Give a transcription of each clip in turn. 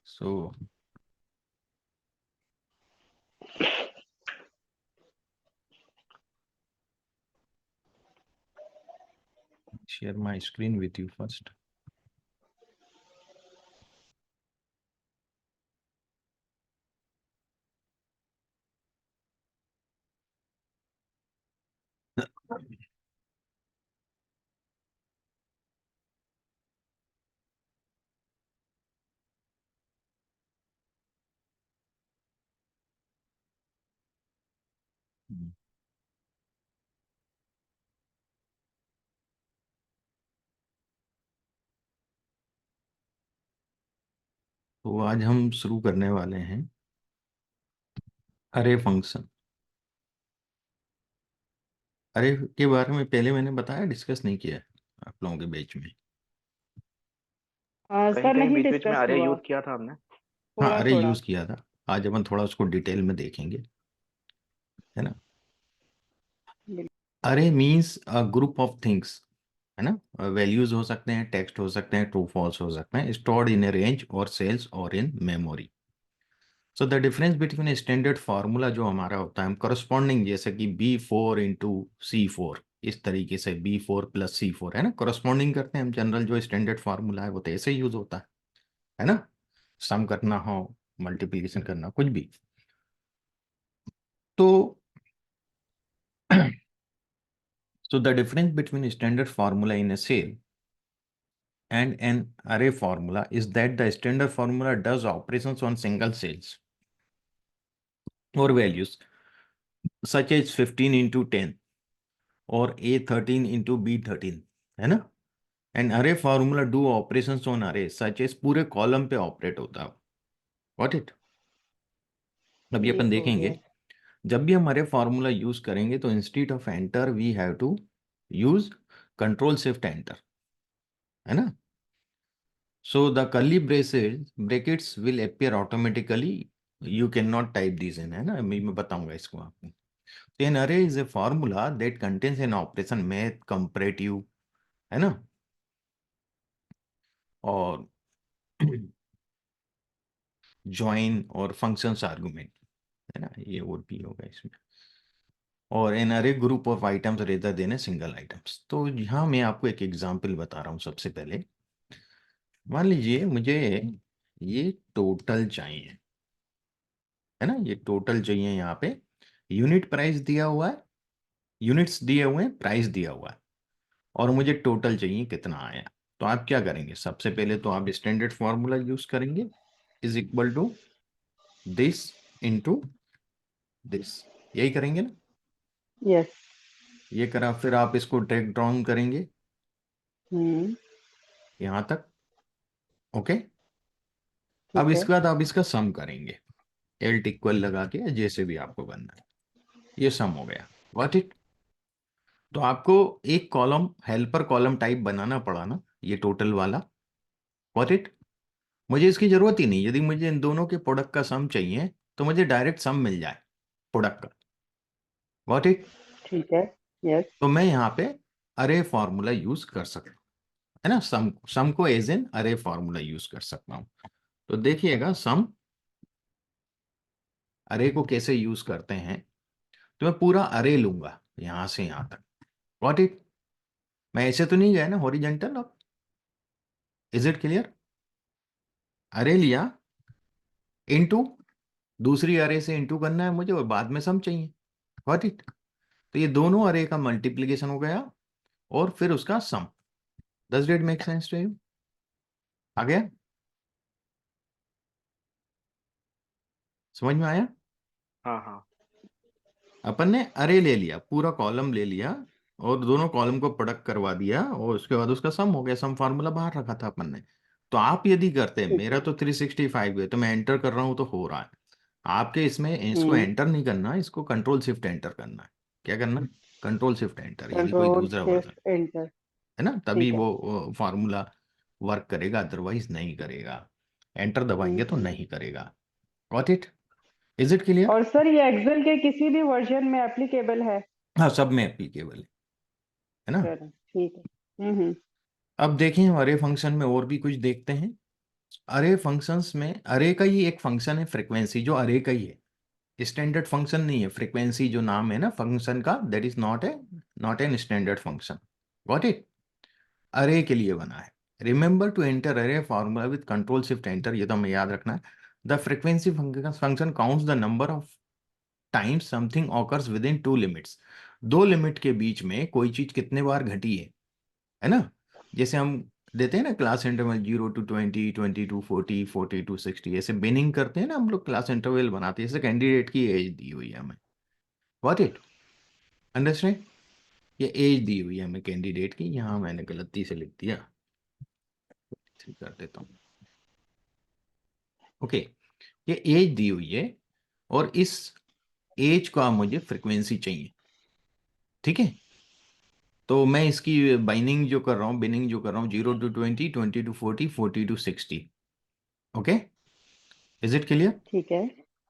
So share my screen with you first. तो आज हम शुरू करने वाले हैं अरे फंक्शन। अरे के बारे में पहले मैंने बताया, डिस्कस नहीं किया है आप लोगों के बीच में। कहीं सर कहीं नहीं बीच बीच में डिस्कस अरे हुआ। यूज किया था हमने। हाँ, थोड़ा अरे थोड़ा। यूज किया था। आज अपन थोड़ा उसको डिटेल में देखेंगे, है ना। अरे means a group of things, है ना। वैल्यूज हो सकते हैं, टेक्स्ट हो सकते हैं, ट्रू फॉल्स हो सकते हैं, स्टोर्ड इन ए रेंज और सेल्स और in memory. So the difference between standard formula जो हमारा होता है, हम करस्पॉन्डिंग, जैसे कि B4 × C4, इस तरीके से B4 + C4, है ना, करस्पॉन्डिंग करते हैं हम। जनरल जो स्टैंडर्ड फार्मूला है वो तो ऐसे यूज होता है ना। सम करना हो, मल्टीप्लिकेशन करना, कुछ भी। तो so the difference between standard formula in a cell and an array formula is that the standard formula does operations on single cells or values such as 15 × 10 or A13 × B13, है ना। And अरे formula do operations on अरे such as पूरे column पे operate होता है। What it. अभी ये अपन हो देखेंगे, गया। जब भी हम अरे फार्मूला यूज करेंगे तो instead of enter we have to use control shift enter, है ना। So the curly brackets will appear automatically. You cannot type these in, है ना। मैं बताऊंगा इसको आपको। तो an array is a formula that contains an operation, math, comparative, है ना, और join और functions argument, है ना। ये और भी होगा इसमें। और an array group of items rather than a single items। तो यहाँ मैं आपको एक एग्जांपल बता रहा हूँ। सबसे पहले मान लीजिए मुझे ये टोटल चाहिए, है ना। ये टोटल चाहिए। यहाँ पे यूनिट प्राइस दिया हुआ है, यूनिट्स दिए हुए हैं, प्राइस दिया हुआ है, और मुझे टोटल चाहिए कितना आया। तो आप क्या करेंगे, सबसे पहले तो आप स्टैंडर्ड फॉर्मूला यूज करेंगे, is equal to this into this, यही करेंगे ना। यस। ये करा, फिर आप इसको ड्रैग डाउन करेंगे हम्म। यहां तक। ओके। अब ठीक है। इसके बाद आप इसका सम करेंगे, एल्ट इक्वल लगा के, जैसे भी आपको करना है। ये सम हो गया। What it. तो आपको एक कॉलम, हेल्पर कॉलम टाइप बनाना पड़ा ना, ये टोटल वाला। What it. मुझे इसकी जरूरत ही नहीं। यदि मुझे इन दोनों के प्रोडक्ट का सम चाहिए तो मुझे डायरेक्ट सम मिल जाए प्रोडक्ट का। What it. ठीक है। यस। तो मैं यहाँ पे अरे फॉर्मूला यूज कर सकता हूँ, है ना। सम को एज एन अरे फॉर्मूला यूज कर सकता हूँ। तो देखिएगा सम अरे को कैसे यूज करते हैं। तो मैं पूरा अरे लूंगा यहां से यहां तक। What it. मैं ऐसे तो नहीं गया ना हॉरिजेंटल। अब इज इट क्लियर। अरे लिया, इनटू, दूसरी अरे से इनटू करना है मुझे, और बाद में सम चाहिए। What it. तो ये दोनों अरे का मल्टीप्लीकेशन हो गया और फिर उसका sum. Does it make sense to you. आ गया, समझ में आया। हाँ हाँ। अपन ने अरे ले लिया, पूरा कॉलम ले लिया, और दोनों कॉलम को प्रोडक्ट करवा दिया, और उसके बाद उसका सम हो गया। सम फार्मूला बाहर रखा था अपन ने। तो आप यदि करते हैं, ठीक मेरा है। तो 365 है, तो मैं एंटर कर रहा हूं तो हो रहा है। आपके इसमें इसको हम्म। एंटर नहीं करना, इसको कंट्रोल शिफ्ट एंटर करना है। क्या करना है, कंट्रोल शिफ्ट एंटर, यदि कोई कंट्रोल दूसरा वर्जन, शिफ्ट एंटर। है ना, तभी ठीक है। वो फार्मूला वर्क करेगा, अदरवाइज नहीं करेगा। एंटर दबाएंगे तो हम्म। नहीं करेगा। Got it. Is it clear. और सर ये एक्सेल के किसी भी वर्जन में एप्लीकेबल है। हाँ, सब में एप्लीकेबल है ना। चलो ठीक है। हम्म। अब देखें हमारे फंक्शन में और भी कुछ देखते हैं। अरे फंक्शंस में अरे का ही एक फंक्शन है फ्रीक्वेंसी, जो अरे का ही है, स्टैंडर्ड फंक्शन नहीं है। फ्रीक्वेंसी जो नाम है ना फंक्शन का, that is not an standard function. Got it? अरे के लिए बना है। रिमेंबर टू एंटर अरे formula with control shift enter, ये तो हमें याद रखना है। The frequency function counts the number of times something occurs with in to limits. दो लिमिट के बीच में कोई चीज कितने बार घटी है ना? जैसे हम देते हैं ना class interval 0 to 20, 20 to 40, 40 to 60, ऐसे बिनिंग करते हैं ना हम लोग, क्लास इंटरवल बनाते हैं, जैसे कैंडिडेट की एज दी हुई है हमें। Got it? अंडरस्टैंड? ये एज दी हुई है हमें कैंडिडेट की, यहाँ मैंने गलती से लिख दिया, ठीक कर देता हूँ। ओके, ये एज दी हुई है और इस एज का मुझे फ्रीक्वेंसी चाहिए, ठीक है? तो मैं इसकी बाइनिंग जो कर रहा हूँ, बिनिंग जो कर रहा हूँ, 0 to 20, 20 to 40, 40 to 60। Okay, is it clear? ठीक है।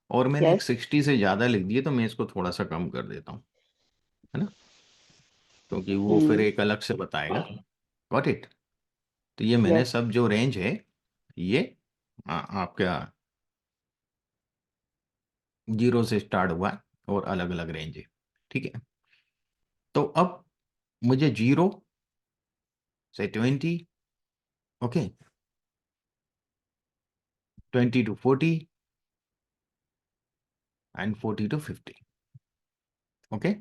और मैंने एक यस। 60 से ज़्यादा लिख दिए, तो मैं इसको थोड़ा सा कम कर देता हूँ, है ना? क्योंकि वो फिर हम्म। एक अलग से बताएगा। Got it? तो ये मैंने यस। सब जो रेंज है, ये आपका 0 से स्टार्ट हुआ है और अलग अलग रेंज है, ठीक है? तो अब मुझे 0 से 20, okay, 20 to 40 and 40 to 50, okay,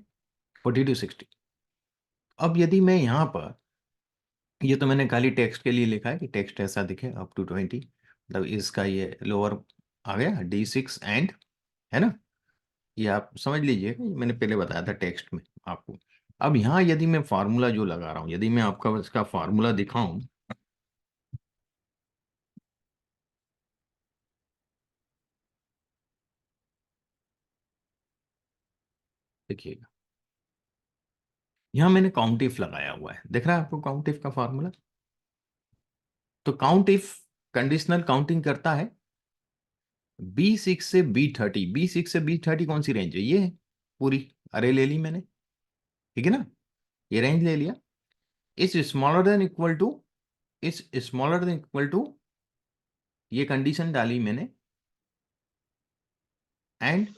40 to 60। अब यदि मैं यहाँ पर, ये तो मैंने खाली टेक्स्ट के लिए लिखा है कि टेक्स्ट ऐसा दिखे up to 20, मतलब इसका ये लोअर आ गया D6 एंड, है ना? ये आप समझ लीजिएगा, ये मैंने पहले बताया था टेक्स्ट में आपको। अब यहाँ यदि मैं फार्मूला जो लगा रहा हूँ, यदि मैं आपका इसका फार्मूला दिखाऊं, देखिएगा, यहाँ मैंने काउंट इफ लगाया हुआ है, दिख रहा है आपको काउंट इफ का फार्मूला? तो काउंट इफ कंडीशनल काउंटिंग करता है B6 से B30। B6 से B30 कौन सी रेंज है? ये है, पूरी अरे ले ली मैंने, ठीक है ना? ये रेंज ले लिया। इस स्मॉलर देन इक्वल टू, इस स्मॉलर देन इक्वल टू, ये कंडीशन डाली मैंने, एंड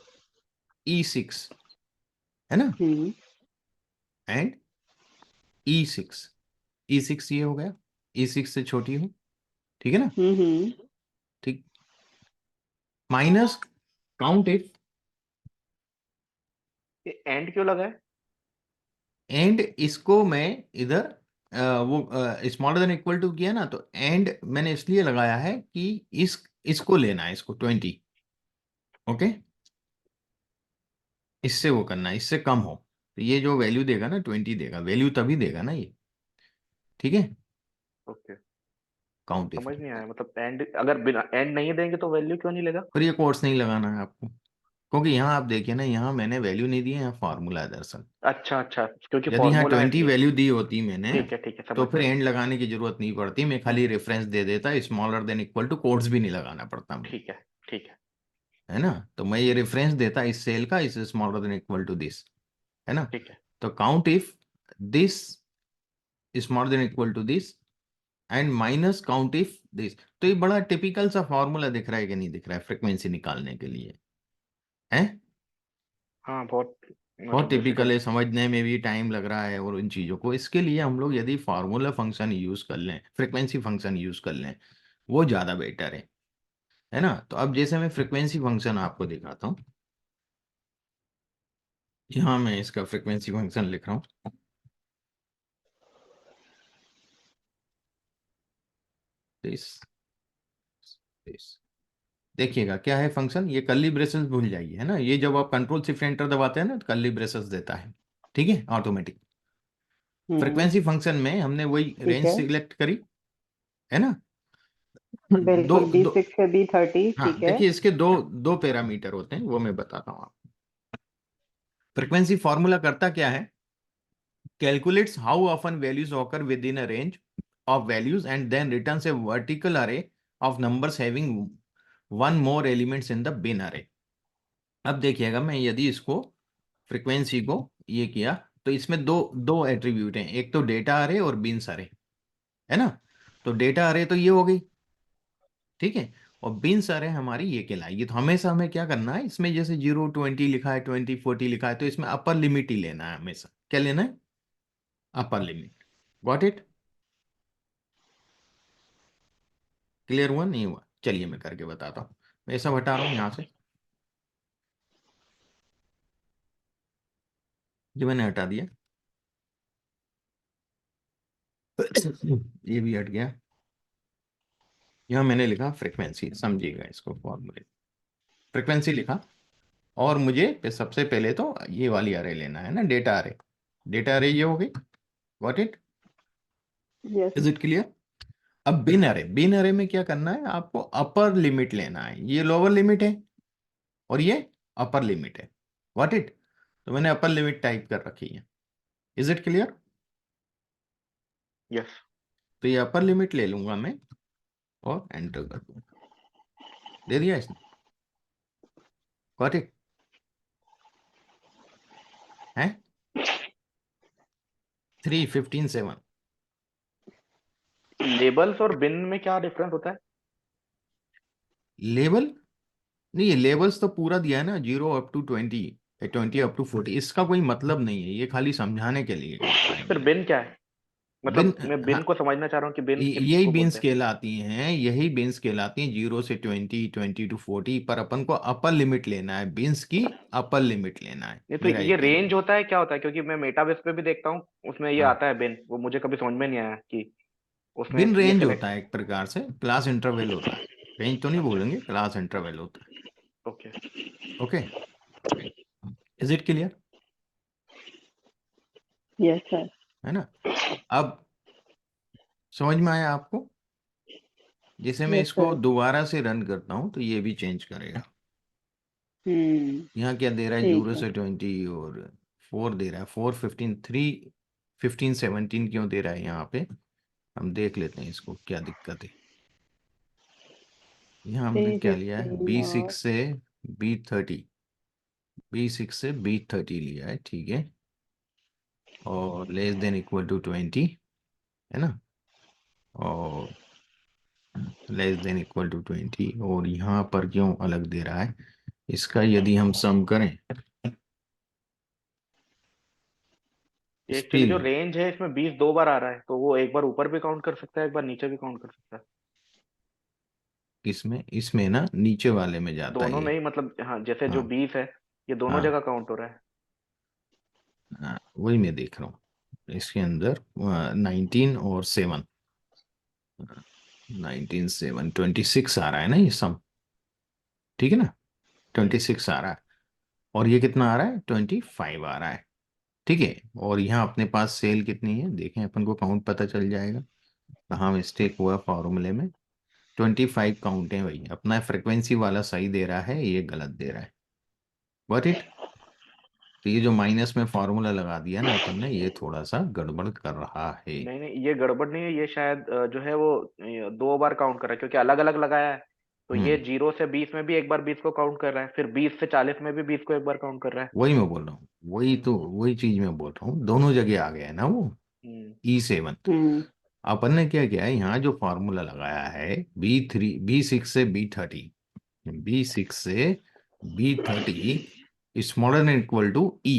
E6, है ना? हम्म। एंड E6, E6 ये हो गया, E6 से छोटी हूं, ठीक है ना? हम्म। ठीक, माइनस काउंट इफ, ये एंड क्यों लगा है? एंड इसको मैं इधर वो स्मॉलर देन इक्वल टू किया ना, तो एंड मैंने इसलिए लगाया है कि इसको लेना है, इसको 20, ओके, इससे वो करना है, इससे कम हो। तो ये जो वैल्यू देगा ना 20 देगा, वैल्यू तभी देगा ना ये, ठीक है? ओके, काउंट इफ, समझ नहीं आया, मतलब एंड अगर बिना एंड नहीं देंगे तो वैल्यू क्यों नहीं लेगा? पर ये कोर्स नहीं लगाना है आपको, क्योंकि यहाँ आप देखिए ना, यहाँ मैंने वैल्यू नहीं दी है, यहाँ फार्मूला है दरअसल। अच्छा अच्छा, क्योंकि यदि यहाँ फॉर्मूला है 20 ठीक। वैल्यू दी होती मैंने, ठीक है, तो समझ फिर गया। एंड लगाने की जरूरत नहीं पड़ती, मैं खाली रेफरेंस दे देता, smaller than equal to, codes भी नहीं लगाना पड़ता मुझे, ठीक है ठीक है। है ना? तो मैं ये रेफरेंस देता इस सेल का, इस smaller than equal to this, है ना? ठीक है। तो count if this smaller than equal to this and minus count if this. तो ये बड़ा टिपिकल सा फॉर्मूला दिख रहा है कि नहीं दिख रहा है फ्रीक्वेंसी निकालने के लिए? है, हाँ बहुत, बहुत मतलब टिपिकल डिफिकल्ट। है, समझने में भी टाइम लग रहा है, और इन चीज़ों को, इसके लिए हम लोग यदि फार्मूला फंक्शन यूज़ कर लें, फ्रीक्वेंसी फंक्शन यूज़ कर लें, वो ज़्यादा बेटर है ना? तो अब जैसे मैं फ्रीक्वेंसी फंक्शन आपको दिखाता हूँ, यहाँ मैं इसका फ्रीक्वेंसी फंक्शन लिख रहा हूँ, दिस दिस, देखिएगा क्या है फंक्शन, ये कर्ली ब्रेसेस भूल जाइए, है ना? ये जब आप कंट्रोल शिफ्ट एंटर दबाते हैं ना, तो कर्ली ब्रेसेस देता है, ठीक है, ऑटोमेटिक। हम्म। फ्रीक्वेंसी फंक्शन में हमने वही ठीक रेंज है। सिलेक्ट करी, है ना? दो बिल्कुल, बी दो सिक्स से B30, हाँ, ठीक है। देखिए इसके दो दो पैरामीटर होते हैं, वो मैं बताता हूँ आपको। फ्रीक्वेंसी फॉर्मूला करता क्या है, calculates how often values occur within a range of values and then returns a vertical array of numbers having one more elements in the bin array. अब देखिएगा, मैं यदि इसको फ्रीक्वेंसी को ये किया, तो इसमें दो दो एट्रीब्यूट हैं, एक तो डेटा अरे और बिन्स अरे, है ना? तो डेटा अरे तो ये हो गई, ठीक है। और बिन्स अरे हमारी ये कहलाएगी। तो हमेशा हमें क्या करना है, इसमें जैसे 0 20 लिखा है, 20 40 लिखा है, तो इसमें अपर लिमिट ही लेना है हमेशा। क्या लेना है? Upper limit. Got it? Clear हुआ नहीं हुआ? चलिए मैं करके बताता हूँ। मैं ऐसा हटा रहा हूँ यहाँ से, जो मैंने हटा दिया। ये भी हट गया। यहाँ मैंने लिखा फ्रीक्वेंसी, समझिएगा इसको, फॉर्मूले फ्रीक्वेंसी लिखा। और मुझे सबसे पहले तो ये वाली अरे लेना है ना, डेटा अरे। डेटा अरे ये हो गई। Got it? Yes. Is it clear? अब बिन अरे, बिन अरे में क्या करना है आपको? अपर लिमिट लेना है। ये लोअर लिमिट है और ये अपर लिमिट है। Got it? तो मैंने अपर लिमिट टाइप कर रखी है। Is it clear? यस। तो ये अपर लिमिट ले लूंगा मैं और एंटर कर दूंगा। दे दिया इसने? Got it? है 3 15 7। लेबल्स और बिन में क्या डिफरेंस होता है? लेबल नहीं, ये लेबल्स तो पूरा दिया है ना, 0 up to 20, 20 up to 40। इसका कोई मतलब नहीं है, ये खाली समझाने के लिए बताया फिर मैंने। बिन क्या है? बिन, मतलब मैं बिन हाँ, को समझना चाह रहा हूँ कि बिन यही किसको बिन्स बोलते हैं। कहलाती हैं, यही बिन्स कहलाती हैं 0 से 20, 20 to 40। पर अपन को अपर लिमिट लेना है, बिन्स की अपर लिमिट लेना है, नहीं तो मेरा ये ये कहना रेंज है। होता है, क्या होता है? क्योंकि मैं मेटाबेस पे भी देखता हूँ, उसमें ये हाँ, आता है बिन, वो मुझे कभी समझ में नहीं आया कि उसमें बिन ये रेंज होता सेलेक्ट। है एक प्रकार से, क्लास इंटरवल होता है। रेंज तो नहीं अच्छा। बोलेंगे, क्लास इंटरवल होता ओके। है। Okay, is it clear? Yes, sir. है ना? अब समझ में आया आपको? जैसे मैं Yes, इसको sir. दोबारा से रन करता हूं तो ये भी चेंज करेगा। यहाँ क्या दे रहा है? ठीक जीरो है. से 20 और 4 दे रहा है। 4 15 3 15 17 क्यों दे रहा है यहाँ पे? हम देख लेते हैं इसको क्या दिक्कत है। यहाँ हमने क्या लिया है? 315 B6 और से B30, B6 से B30 लिया है, ठीक है। और लेस देन इक्वल टू 20, है ना? और लेस देन इक्वल टू 20। और यहाँ पर क्यों अलग दे रहा है? इसका यदि हम सम करें, एक्चुअली जो स्टिल रेंज है इसमें 20 दो बार आ रहा है, तो वो एक बार ऊपर भी काउंट कर सकता है, एक बार नीचे भी काउंट कर सकता है। किसमें? इसमें ना, नीचे वाले में जाता है दोनों में ये। ही मतलब, हाँ, जैसे जो हाँ 20 है ये दोनों हाँ जगह काउंट हो रहा है। हाँ, वही मैं देख रहा हूँ। इसके अंदर 19 और 7, 19 7 26 आ रहा है ना ये सम, ठीक है ना? हम्म। 26 आ रहा है। और ये कितना आ रहा है? 25 आ रहा है, ठीक है। और यहाँ अपने पास सेल कितनी है देखें, अपन को काउंट पता चल जाएगा। कहाँ मिस्टेक हुआ फॉर्मूले में? 25 काउंट है भाई अपना। फ्रिक्वेंसी वाला सही दे रहा है, ये गलत दे रहा है। Got it? तो ये जो माइनस में फॉर्मूला लगा दिया ना अपन ने, ये थोड़ा सा गड़बड़ कर रहा है। नहीं नहीं, ये गड़बड़ नहीं है, ये शायद जो है वो दो बार काउंट कर रहा है, क्योंकि अलग अलग लगाया है। तो ये हम्म 0 से 20 में भी एक बार 20 को काउंट कर रहा है, फिर 20 से 40 में भी 20 को एक बार काउंट कर रहा है। वही मैं बोल रहा हूँ, वही तो वही चीज मैं बोल रहा हूँ, दोनों जगह आ गया है ना वो। हम्म। E7। अपन ने क्या किया है, यहाँ जो फॉर्मूला लगाया है, B6 से B30, B6 से B30 smaller than equal to E।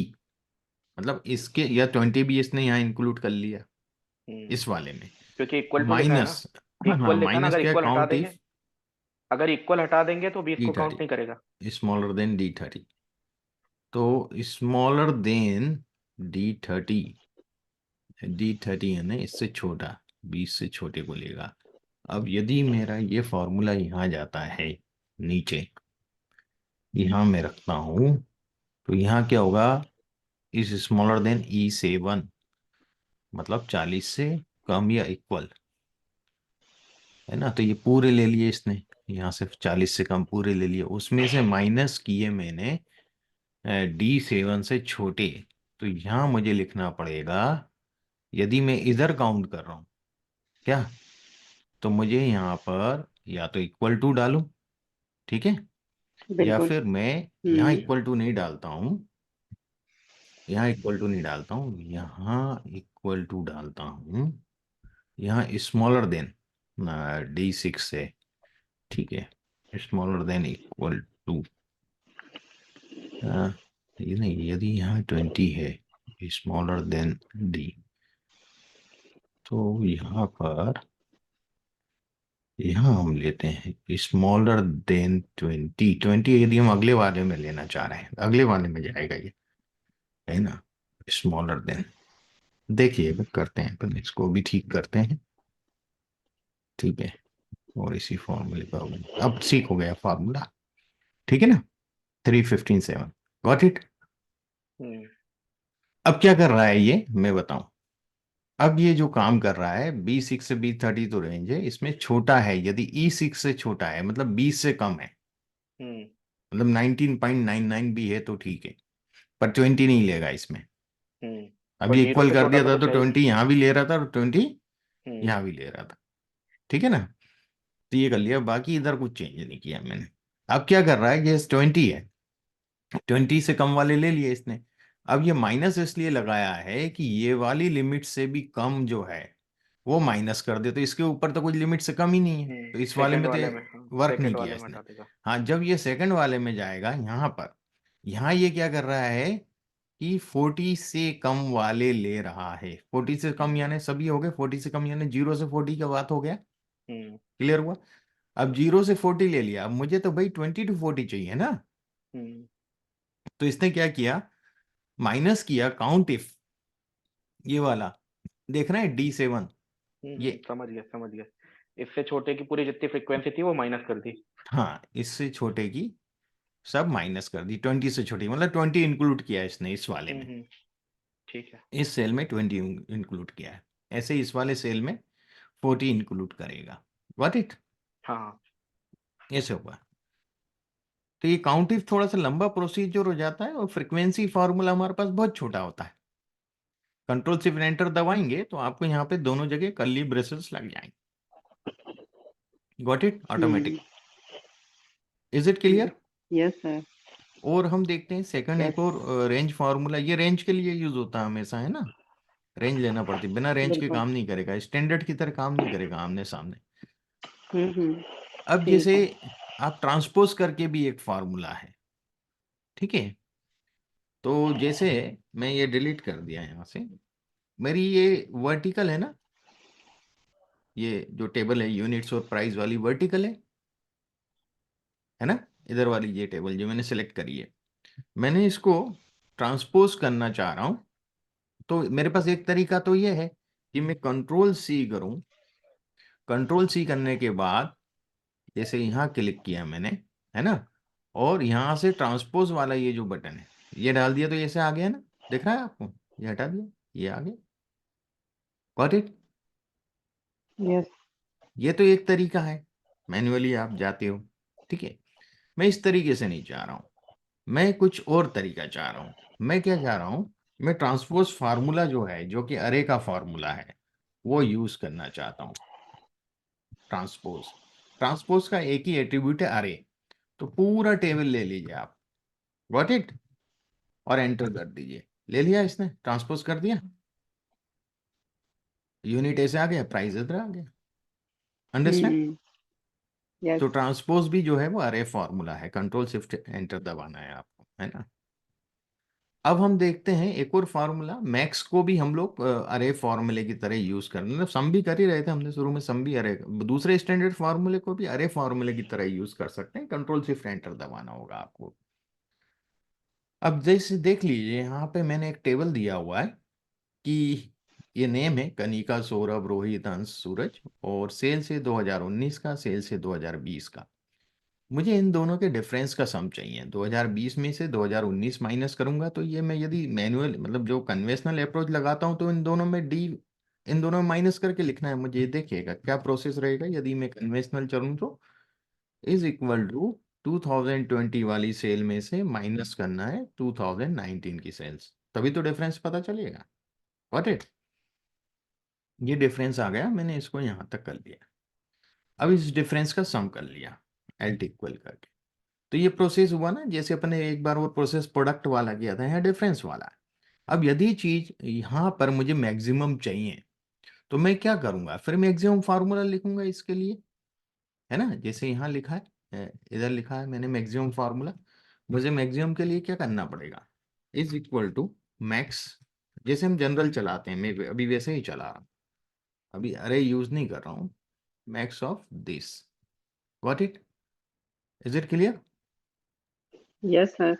मतलब इसके या 20 भी इसने यहाँ इंक्लूड कर लिया हम्म। इस वाले में। क्योंकि इक्वल टू लिखा है ना। माइनस, हाँ हाँ, इक्वल लिखा ना, माइनस अगर क्या? इक्वल हटा काउंट देंगे, इफ अगर इक्वल हटा देंगे तो 20 को काउंट D30 नहीं करेगा। Smaller than D30। तो स्मॉलर देन D30, D30 है ना, इससे छोटा, 20 से छोटे को लेगा। अब यदि मेरा ये फॉर्मूला यहाँ जाता है नीचे, यहाँ मैं रखता हूँ, तो यहाँ क्या होगा? इस स्मॉलर देन E7, मतलब 40 से कम या इक्वल, है ना? तो ये पूरे ले लिए इसने, यहाँ से 40 से कम पूरे ले लिए, उसमें से माइनस किए मैंने D7 से छोटे। तो यहाँ मुझे लिखना पड़ेगा, यदि मैं इधर काउंट कर रहा हूँ क्या, तो मुझे यहाँ पर या तो इक्वल टू डालूं, ठीक है, या बिल्कुल. फिर मैं यहाँ हम्म. इक्वल टू नहीं डालता हूँ, यहाँ इक्वल टू नहीं डालता हूँ, यहाँ इक्वल टू डालता हूँ, यहाँ स्मॉलर देन D6 से, ठीक है, स्मॉलर देन इक्वल टू, ये नहीं, यदि यहाँ 20 है स्मॉलर देन डी, तो यहाँ हम लेते हैं स्मॉलर देन 20। 20 यदि हम अगले वाले में लेना चाह रहे हैं, अगले वाले में जाएगा ये, है ना, स्मॉलर देन। देखिए करते हैं, पहले इसको भी ठीक करते हैं, ठीक है, और इसी फॉर्मूले का अब ठीक हो गया फार्मूला, ठीक है ना, 3 15 7, गॉट इट। हम्म अब क्या कर रहा है ये मैं बताऊं। अब ये जो काम कर रहा है B6 से B30 तो रेंज है, इसमें छोटा है, यदि E6 से छोटा है मतलब 20 से कम है, हम्म मतलब 19.99 भी है तो ठीक है, पर 20 नहीं लेगा इसमें। और अभी जीरो इक्वल से कर छोटा दिया तो था कुछ तो है ही 20 नहीं। यहाँ भी ले रहा था और 20 हम्म यहाँ भी ले रहा था, ठीक है ना। तो ये कर लिया, बाकी इधर कुछ चेंज नहीं किया मैंने। अब क्या कर रहा है, ये 20 है, 20 से कम वाले ले लिए इसने। अब ये माइनस इसलिए लगाया है कि ये वाली लिमिट से भी कम जो है वो माइनस कर दे, तो इसके ऊपर तो कोई लिमिट से कम ही नहीं है, तो इस वाले सेकंड में तो वाले में, हाँ वर्क नहीं सेकंड किया वाले में इसने। हटा देगा। हाँ, जब ये सेकंड वाले में जाएगा यहाँ पर, यहाँ ये क्या कर रहा है कि 40 से कम वाले ले रहा है। 40 से कम यानी सभी हो गए, 40 से कम यानी 0 से 40 का बात हो गया, हम्म क्लियर हुआ। अब 0 से 40 ले लिया, अब मुझे तो भाई 20 to 40 चाहिए ना। हम्म तो इसने क्या किया, माइनस किया काउंट इफ, ये वाला देख रहे हैं D7, ये, समझ गया। इससे छोटे की पूरी जितनी फ्रीक्वेंसी थी वो माइनस कर दी। हाँ इससे छोटे की सब माइनस कर दी, 20 से छोटी मतलब 20 इंक्लूड किया इसने इस वाले में, ठीक है। इस सेल में 20 इंक्लूड किया है, ऐसे ही इस वाले सेल में 40 इंक्लूड करेगा, गॉट इट। हाँ ऐसे होगा। तो ये काउंट इफ थोड़ा सा लंबा प्रोसीजर हो जाता है और फ्रीक्वेंसी फार्मूला हमारे पास बहुत छोटा होता है। कंट्रोल शिफ्ट एंटर दबाएंगे तो आपको यहाँ पे दोनों जगह कर्ली ब्रेसेस लग जाएंगे, got it, hmm automatic. Is it clear. Yes sir. और हम देखते हैं सेकंड यस एक और रेंज फार्मूला, ये रेंज के लिए यूज होता है हमेशा, है ना, रेंज लेना पड़ती है, बिना रेंज के बिल्कुल। काम नहीं करेगा, स्टैंडर्ड की तरह काम नहीं करेगा आमने सामने। हम्म। अब ठीक जैसे है। आप ट्रांसपोज करके भी एक फार्मूला है, ठीक है, तो जैसे मैं ये डिलीट कर दिया यहाँ से, मेरी ये वर्टिकल है ना, ये जो टेबल है यूनिट्स और प्राइस वाली वर्टिकल है ना, इधर वाली ये टेबल जो मैंने सेलेक्ट करी है, मैंने इसको ट्रांसपोज करना चाह रहा हूं। तो मेरे पास एक तरीका तो ये है कि मैं कंट्रोल सी करूं, कंट्रोल सी करने के बाद जैसे यहाँ क्लिक किया मैंने, है ना, और यहाँ से ट्रांसपोज वाला ये जो बटन है ये डाल दिया, तो ये से आ गया ना, दिख रहा है आपको, ये हटा दिया, ये आ गया, गॉट इट। यस। ये तो एक तरीका है, मैन्युअली आप जाते हो, ठीक है। मैं इस तरीके से नहीं चाह रहा हूं, मैं कुछ और तरीका चाह रहा हूं। मैं क्या चाह रहा हूं, मैं ट्रांसपोज फार्मूला जो है, जो कि अरे का फार्मूला है, वो यूज करना चाहता हूं। ट्रांसपोज, ट्रांसपोज का एक ही एट्रीब्यूट है अरे, तो पूरा टेबल ले लीजिए आप, गॉट इट, और एंटर कर दीजिए। ले लिया इसने, ट्रांसपोज कर दिया, यूनिट ऐसे आ गया, प्राइस इधर आ गया, अंडरस्टैंड। हम्म। यस। तो ट्रांसपोज भी जो है वो अरे फॉर्मूला है, कंट्रोल शिफ्ट एंटर दबाना है आपको, है ना। अब हम देखते हैं एक और फार्मूला, मैक्स को भी हम लोग अरे फॉर्मूले की तरह यूज करना, मतलब सम भी कर ही रहे थे हमने शुरू में, सम भी अरे, दूसरे स्टैंडर्ड फार्मूले को भी अरे फॉर्मूले की तरह यूज कर सकते हैं, कंट्रोल शिफ्ट एंटर दबाना होगा आपको। अब जैसे देख लीजिए यहाँ पे मैंने एक टेबल दिया हुआ है कि ये नेम है कनिका, सौरभ, रोहित, अंश, सूरज, और सेल से 2019 का, सेल से 2020 का। मुझे इन दोनों के डिफरेंस का सम चाहिए, 2020 में से 2019 माइनस करूंगा, तो ये मैं यदि मैनुअल मतलब जो कन्वेंशनल अप्रोच लगाता हूं तो इन दोनों में डी, इन दोनों में माइनस करके लिखना है मुझे। देखिएगा क्या प्रोसेस रहेगा यदि मैं कन्वेंशनल चलूं, तो इज इक्वल टू 2020 वाली सेल में से माइनस करना है 2019 की सेल्स, तभी तो डिफरेंस पता चलेगा, गॉट इट। ये डिफरेंस आ गया, मैंने इसको यहां तक कर लिया। अब इस डिफरेंस का सम कर लिया एल्ट इक्वल करके, तो ये प्रोसेस हुआ ना, जैसे अपने एक बार वो प्रोसेस प्रोडक्ट वाला किया था, यहाँ डिफरेंस वाला। अब यदि चीज यहाँ पर मुझे मैक्सिमम चाहिए तो मैं क्या करूंगा, फिर मैक्सिमम फार्मूला लिखूंगा इसके लिए, है ना, जैसे यहाँ लिखा है, इधर लिखा है मैंने मैक्सिमम फार्मूला। मुझे मैक्सिमम के लिए क्या करना पड़ेगा, इज इक्वल टू मैक्स, जैसे हम जनरल चलाते हैं, मैं अभी वैसे ही चला रहा हूँ, अभी अरे यूज नहीं कर रहा हूँ, max of this, got it, is it clear. Yes sir.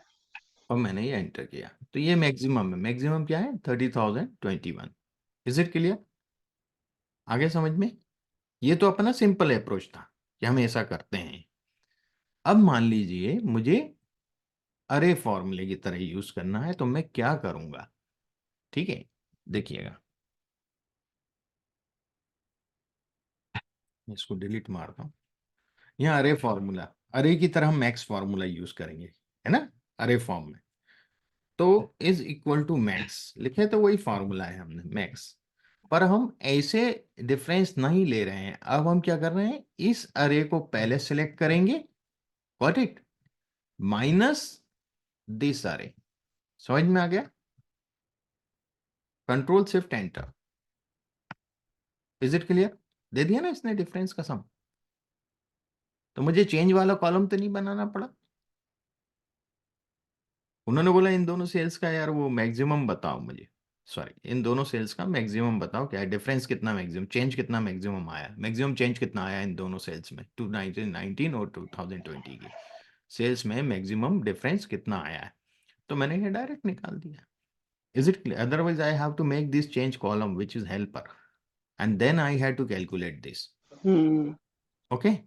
और मैंने ये एंटर किया, तो ये मैक्सिमम है, मैक्सिमम क्या है 30,021, इज इट क्लियर, आगे समझ में। ये तो अपना सिंपल अप्रोच था कि हम ऐसा करते हैं। अब मान लीजिए मुझे अरे फॉर्मूले की तरह यूज करना है, तो मैं क्या करूंगा, ठीक है, देखिएगा, मैं इसको डिलीट मारता हूं। यहाँ अरे फॉर्मूला, अरे की तरह हम मैक्स फॉर्मूला यूज करेंगे, है ना, अरे फॉर्म में। तो इज इक्वल टू मैक्स लिखे तो वही फॉर्मूला है हमने मैक्स, पर हम ऐसे डिफरेंस नहीं ले रहे हैं। अब हम क्या कर रहे हैं, इस अरे को पहले सिलेक्ट करेंगे, गॉट इट, माइनस दिस अरे, समझ में आ गया, control shift enter, is it clear, दे दिया ना इसने डिफरेंस का सम, तो मुझे चेंज वाला कॉलम तो नहीं बनाना पड़ा। उन्होंने बोला इन दोनों सेल्स का यार वो मैक्सिमम बताओ मुझे, सॉरी इन दोनों सेल्स का मैक्सिमम बताओ, क्या है डिफरेंस, कितना मैक्सिमम चेंज, कितना मैक्सिमम आया, मैक्सिमम चेंज कितना आया इन दोनों सेल्स में, 2019 और 2020 की सेल्स में मैक्सिमम डिफरेंस कितना आया है, तो मैंने ये डायरेक्ट निकाल दिया, is it clear, otherwise I have to make this change column which is helper and then I have to calculate this, hmm. Okay,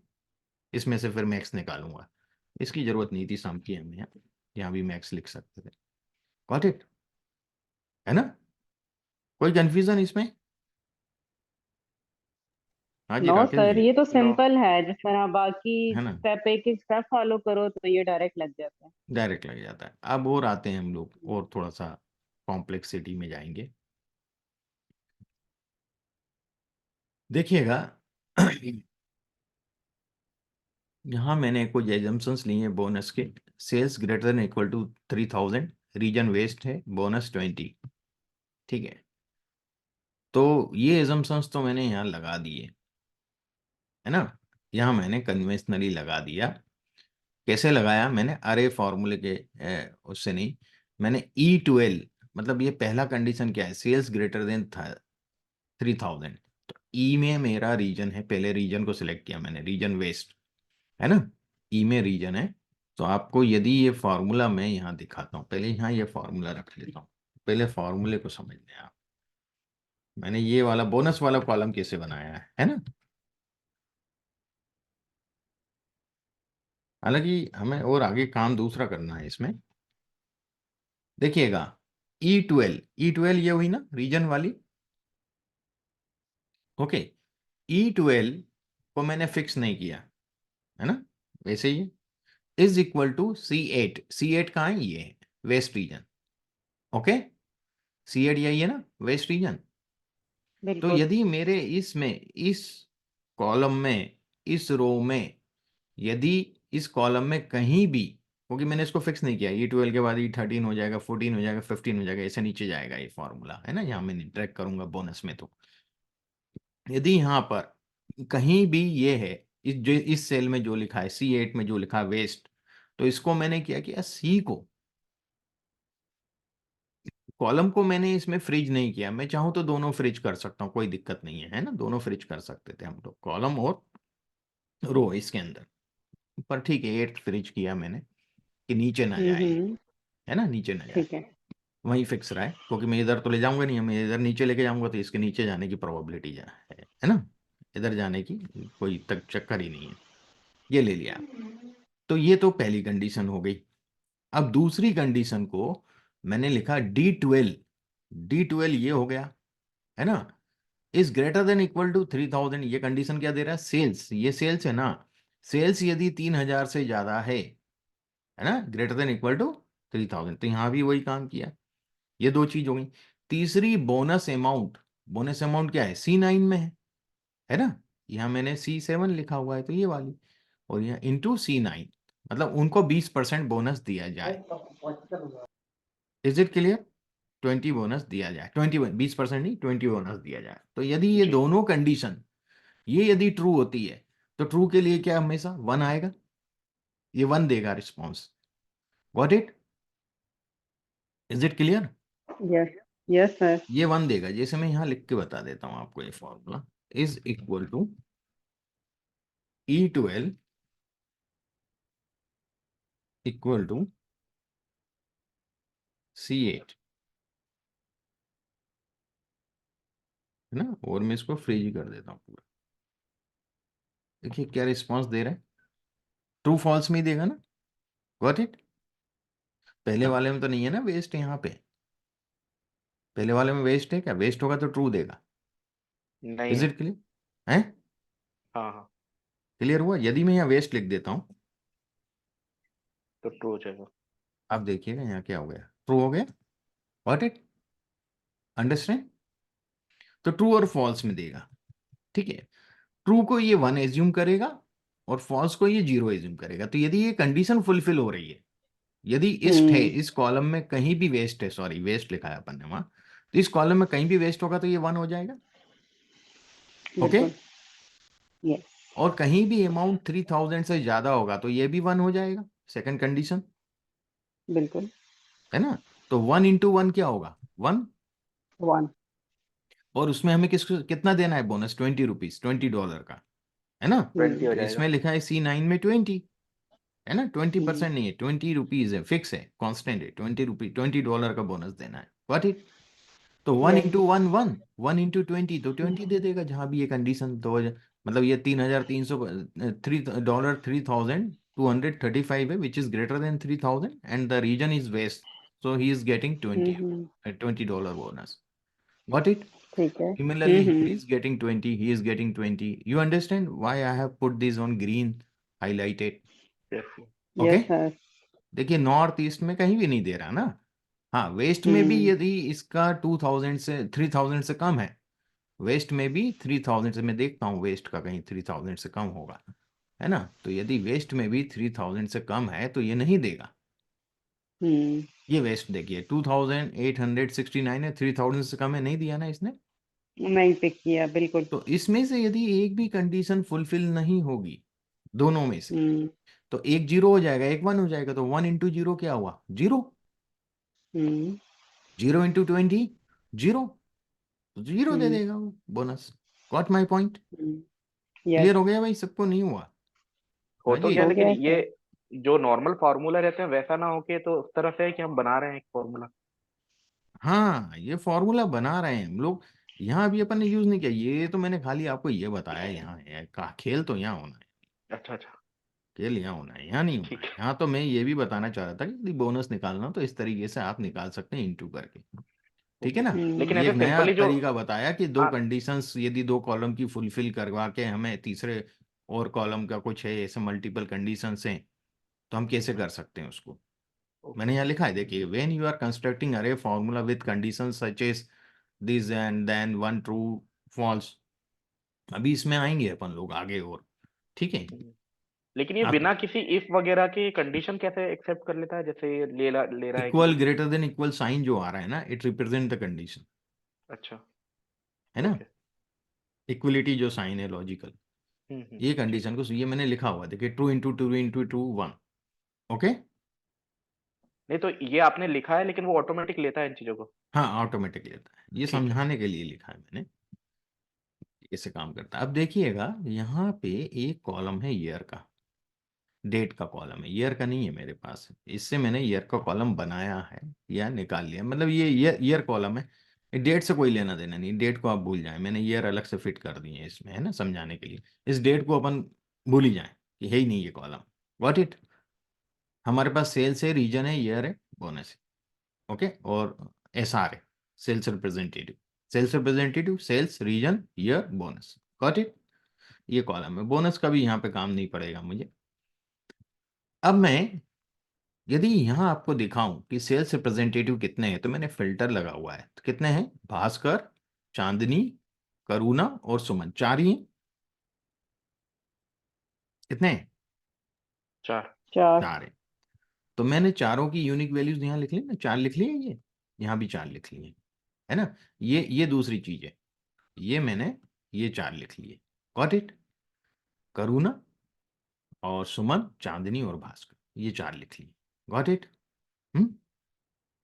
इसमें से फिर मैक्स निकालूंगा, इसकी जरूरत नहीं थी सम की, हमें यहाँ भी मैक्स लिख सकते थे, गॉट इट, है ना, कोई कंफ्यूजन इसमें, हाँ जी नो राकेश सर, जी, ये तो नो। सिंपल है, जिस तरह बाकी है ना, स्टेप एक एक स्टेप फॉलो करो तो ये डायरेक्ट लग जाता है। डायरेक्ट लग जाता है। अब और आते हैं हम लोग और थोड़ा सा कॉम्प्लेक्सिटी में जाएंगे, देखिएगा। यहाँ मैंने कुछ एजम्पशंस लिए हैं बोनस के, sales greater than equal to 3,000, region west है, बोनस 20, ठीक है, तो ये एजम्पशंस तो मैंने यहाँ लगा दिए, है ना, यहाँ मैंने कन्वेंशनली लगा दिया, कैसे लगाया मैंने, अरे फॉर्मूले के उससे नहीं, मैंने E12, मतलब ये पहला कंडीशन क्या है, सेल्स ग्रेटर देन 3,000, तो ई में मेरा रीजन है, पहले रीजन को सिलेक्ट किया मैंने, रीजन वेस्ट, है ना, ई में रीजन है, तो आपको यदि ये फॉर्मूला मैं यहाँ दिखाता हूँ, पहले यहाँ ये फॉर्मूला रख लेता हूँ, पहले फॉर्मूले को समझ लें आप, मैंने ये वाला बोनस वाला कॉलम कैसे बनाया है ना, हालांकि हमें और आगे काम दूसरा करना है इसमें, देखिएगा, E12 ये हुई ना रीजन वाली, ओके, E12 को मैंने फिक्स नहीं किया, है ना, वैसे he is equal to C8 कहाँ है, ये है वेस्ट रीजन, ओके, C8 यही है ना वेस्ट रीजन, तो बिल्कुल। यदि मेरे इसमें इस कॉलम में इस रो में, यदि इस कॉलम में कहीं भी, क्योंकि मैंने इसको फिक्स नहीं किया, E12 के बाद E13 हो जाएगा, 14 हो जाएगा, 15 हो जाएगा, ऐसे नीचे जाएगा ये फॉर्मूला, है ना, यहाँ मैं ट्रैक करूंगा बोनस में, तो यदि यहाँ पर कहीं भी ये है, इस सेल में जो लिखा है C8 में जो लिखा है वेस्ट, तो इसको मैंने क्या किया, सी को, कॉलम को मैंने इसमें फ्रिज नहीं किया, मैं चाहूं तो दोनों फ्रिज कर सकता हूं, कोई दिक्कत नहीं है ना, दोनों फ्रिज कर सकते थे हम लोग, कॉलम और रो इसके अंदर, पर ठीक है 8 फ्रिज किया मैंने कि नीचे ना जाए, हम्म। है ना, नीचे ना जाए, ठीक है। वहीं फिक्स रहा है, क्योंकि मैं इधर तो ले जाऊंगा नहीं, मैं इधर नीचे लेके जाऊंगा तो इसके नीचे जाने की प्रोबेबिलिटी है ना, इधर जाने की कोई तक चक्कर ही नहीं है, ये ले लिया। तो ये तो पहली कंडीशन हो गई। अब दूसरी कंडीशन को मैंने लिखा D12 ये हो गया, है ना, is greater than equal to 3,000, ये कंडीशन क्या दे रहा है, सेल्स, ये सेल्स है ना, सेल्स यदि 3,000 से ज्यादा है ना, ग्रेटर देन इक्वल टू 3,000, तो यहां भी वही काम किया, ये दो चीज हो गई। तीसरी बोनस अमाउंट, बोनस अमाउंट क्या है, C9 में है ना, यहाँ मैंने C7 लिखा हुआ है, तो ये वाली, और यहाँ इंटू C9, मतलब उनको 20% बोनस दिया जाए, इज इट क्लियर, 20 बोनस दिया जाए, 20% नहीं 20 बोनस दिया जाए, तो यदि ये जी। दोनों कंडीशन ये यदि ट्रू होती है, तो ट्रू के लिए क्या हमेशा 1 आएगा, ये 1 देगा response. Got it? Is it clear? Yes yes sir. ये 1 देगा। जैसे मैं यहां लिख के बता देता हूं आपको, ये formula is equal to E12 equal to C8, है ना। और मैं इसको फ्रीज कर देता हूँ पूरा। देखिए क्या रिस्पॉन्स दे रहा है, ट्रू फॉल्स में ही देगा ना। Got it? पहले वाले में तो नहीं है ना वेस्ट, यहाँ पे पहले वाले में वेस्ट है क्या? वेस्ट होगा तो ट्रू देगा। नहीं इज है। It clear? है? हाँ हाँ, क्लियर हुआ? यदि मैं यहाँ वेस्ट लिख देता हूँ, तो ट्रू हो जाएगा। अब देखिएगा यहाँ क्या हो गया, ट्रू हो गया। Got it? अंडरस्टैंड? तो ट्रू और फॉल्स में देगा, ठीक है। ट्रू को ये 1 एज्यूम करेगा और फॉल्स को ये 0 एज्यूम करेगा। तो यदि ये कंडीशन फुलफिल हो रही है, यदि इस्ट है, इस कॉलम में कहीं भी वेस्ट है, सॉरी वेस्ट लिखा है अपन ने वहां, तो इस कॉलम में कहीं भी वेस्ट होगा तो ये 1 हो जाएगा। ओके? बिल्कुल। यस और कहीं भी अमाउंट 3000 से ज्यादा होगा तो ये भी 1 हो जाएगा, सेकंड कंडीशन, बिल्कुल। है ना। तो 1 इंटू 1 क्या होगा? 1। 1। और उसमें हमें कितना देना है बोनस? $20, $20 का, है ना। 20 हो तो जाएगा। इसमें लिखा है C9 में 20, है ना। 20% हम्म नहीं है, ₹20 है, फिक्स है, कांस्टेंट है। ₹20, $20 का बोनस देना है। What it? तो 1 यस। इंटू 1 1, 1 इंटू 20 तो 20 दे देगा जहां भी ये कंडीशन। तो मतलब ये 3300, $3,235 है, which is greater than 3000 and the region is west, so he is getting 20, $20 bonus. Got it? ठीक है। Similarly, he is getting 20, he is getting 20. You understand why I have put this on green, highlighted? Yes. Okay? Yes sir. देखिए north east में कहीं भी नहीं दे रहा ना। हाँ, वेस्ट में भी हम्म यदि इसका 2000 से 3000 से कम है, वेस्ट में भी 3000 से, मैं देखता हूँ वेस्ट का कहीं 3000 से कम होगा, है ना। तो यदि वेस्ट में भी 3000 से कम है तो ये नहीं देगा। हम्म ये वेस्ट देखिए 2869 है, 3000 से कम है, नहीं दिया ना इसने। नहीं पिक किया, बिल्कुल। तो इसमें से यदि एक भी कंडीशन फुलफिल नहीं होगी, दोनों में से, हम्म तो एक 0 हो जाएगा, एक 1 हो जाएगा। तो 1 इंटू 0 क्या हुआ? 0। हम्म 0 इंटू 20, 0, तो 0 दे हम्म देगा वो bonus. Got my point? Yes. Clear हो गया भाई? सबको नहीं हुआ? हो हाँ तो जी। गया, हो लेकिन गया ये सर। जो नॉर्मल फार्मूला रहते हैं वैसा ना होके तो उस तरह से है कि हम बना रहे हैं एक फार्मूला। हाँ, ये फॉर्मूला बना रहे हैं हम लोग, यहाँ भी अपन ने यूज नहीं किया। ये तो मैंने खाली आपको ये बताया, यहाँ है का खेल तो यहाँ होना है, अच्छा अच्छा। खेल यहाँ होना है, यहाँ नहीं होना ठीक है। है। यहाँ तो मैं ये भी बताना चाह रहा था कि यदि बोनस निकालना हो तो इस तरीके से आप निकाल सकते हैं इंटू करके, ठीक है ओके। ना। लेकिन ये ऐसे एक नया सिंपली जो तरीका बताया कि दो हाँ कंडीशंस यदि दो कॉलम की फुलफिल करवा के हमें तीसरे और कॉलम का कुछ है, ऐसे मल्टीपल कंडीशंस हैं, तो हम कैसे कर सकते हैं उसको। ओके। मैंने यहाँ लिखा है, देखिए, when you are constructing array formula with conditions such as this and then 1 true false. अभी इसमें आएंगे अपन लोग आगे और, ठीक है। लेकिन ये आप बिना किसी इफ वगैरह की कंडीशन कैसे एक्सेप्ट कर लेता है, जैसे ये ले रहा है इक्वल कि ग्रेटर देन इक्वल साइन जो आ रहा है ना, इट रिप्रेजेंट द कंडीशन, अच्छा। है ना। ओके। इक्वलिटी जो साइन है लॉजिकल, ये ठीक। कंडीशन को, ये मैंने लिखा हुआ, देखिए true into two into two 1। Okay. नहीं तो ये आपने लिखा है लेकिन वो ऑटोमेटिक लेता है इन चीजों को। हाँ, ऑटोमेटिक लेता है, ये ठीक है। समझाने के लिए लिखा है मैंने, कैसे काम करता है। अब देखिएगा यहाँ पे एक कॉलम है ईयर का, डेट का कॉलम है, ईयर का नहीं है मेरे पास। इससे मैंने ईयर का कॉलम बनाया है या निकाल लिया, मतलब ये ईयर कॉलम है। डेट से कोई लेना देना नहीं, डेट को आप भूल जाएं, मैंने ईयर अलग से फिट कर दिए हैं इसमें, है ना, समझाने के लिए। इस डेट को अपन भूल ही जाएं कि है ही नहीं ये कॉलम। What it? हमारे पास सेल्स है, रीजन है, ईयर है, बोनस है। ओके। और SR है, sales representative, sales representative, sales, region, year, bonus. Got it? ये कॉलम है, बोनस का भी यहाँ पे काम नहीं पड़ेगा मुझे। अब मैं यदि यहाँ आपको दिखाऊं कि सेल्स रिप्रेजेंटेटिव कितने हैं, तो मैंने फिल्टर लगा हुआ है, तो कितने हैं? भास्कर, चांदनी, करुणा और सुमन, 4 ही हैं। कितने हैं? 4। 4। 4 हैं। तो मैंने चारों की यूनिक वैल्यूज यहाँ लिख ली ना, 4 लिख लिए ये, यहाँ भी 4 लिख लिए, है ना। ये दूसरी चीज है, ये मैंने ये 4 लिख लिए। Got it? करुणा और सुमन, चांदनी और भास्कर, ये 4 लिख लिए। Got it?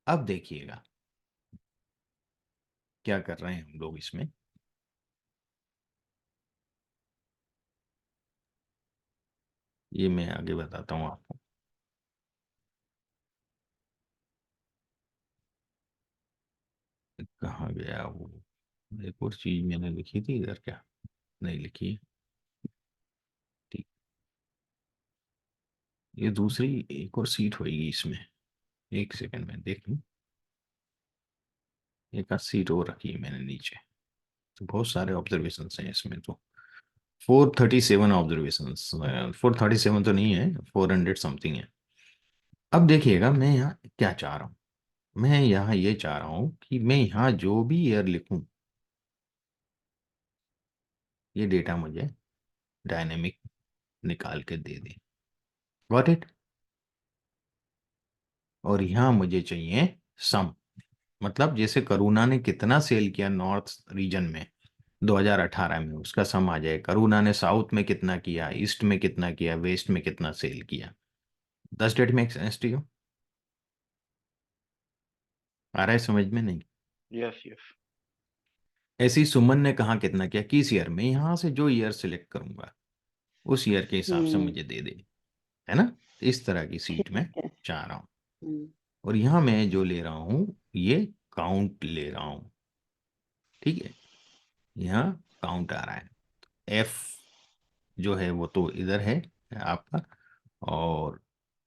अब देखिएगा क्या कर रहे हैं हम लोग इसमें। ये मैं आगे बताता हूं आपको। कहाँ गया वो? एक और चीज मैंने लिखी थी इधर, क्या नहीं लिखी है? ठीक, ये दूसरी एक और सीट होगी इसमें। एक सेकंड में देख लूं। एक आध सीट और रखी है मैंने नीचे। तो बहुत सारे ऑब्जर्वेशन हैं इसमें तो। 437 ऑब्जर्वेशन। 437 तो नहीं है, 400 समथिंग है। अब देखिएगा मैं यहाँ क्या चाह रहा हूँ। मैं यहाँ ये चाह रहा हूँ कि मैं यहाँ जो भी ईयर लिखूं, ये डेटा मुझे डायनेमिक निकाल के दे दे। Got it? और यहाँ मुझे चाहिए सम, मतलब जैसे करुणा ने कितना सेल किया नॉर्थ रीजन में 2018 में, उसका सम आ जाए। करुणा ने साउथ में कितना किया, ईस्ट में कितना किया, वेस्ट में कितना सेल किया। Does that make sense to you? आ रहा है समझ में? नहीं? Yes yes. ऐसे ही सुमन ने कहा कितना किया, किस ईयर में। यहां से जो ईयर सिलेक्ट करूंगा उस ईयर के हिसाब से मुझे दे दे, है ना? इस तरह की सीट में ठीक है। चाह रहा हूं। हम्म, और यहां मैं जो ले रहा हूं, ये काउंट ले रहा हूं। ठीक है, यहाँ काउंट आ रहा है। एफ जो है वो तो इधर है आपका, और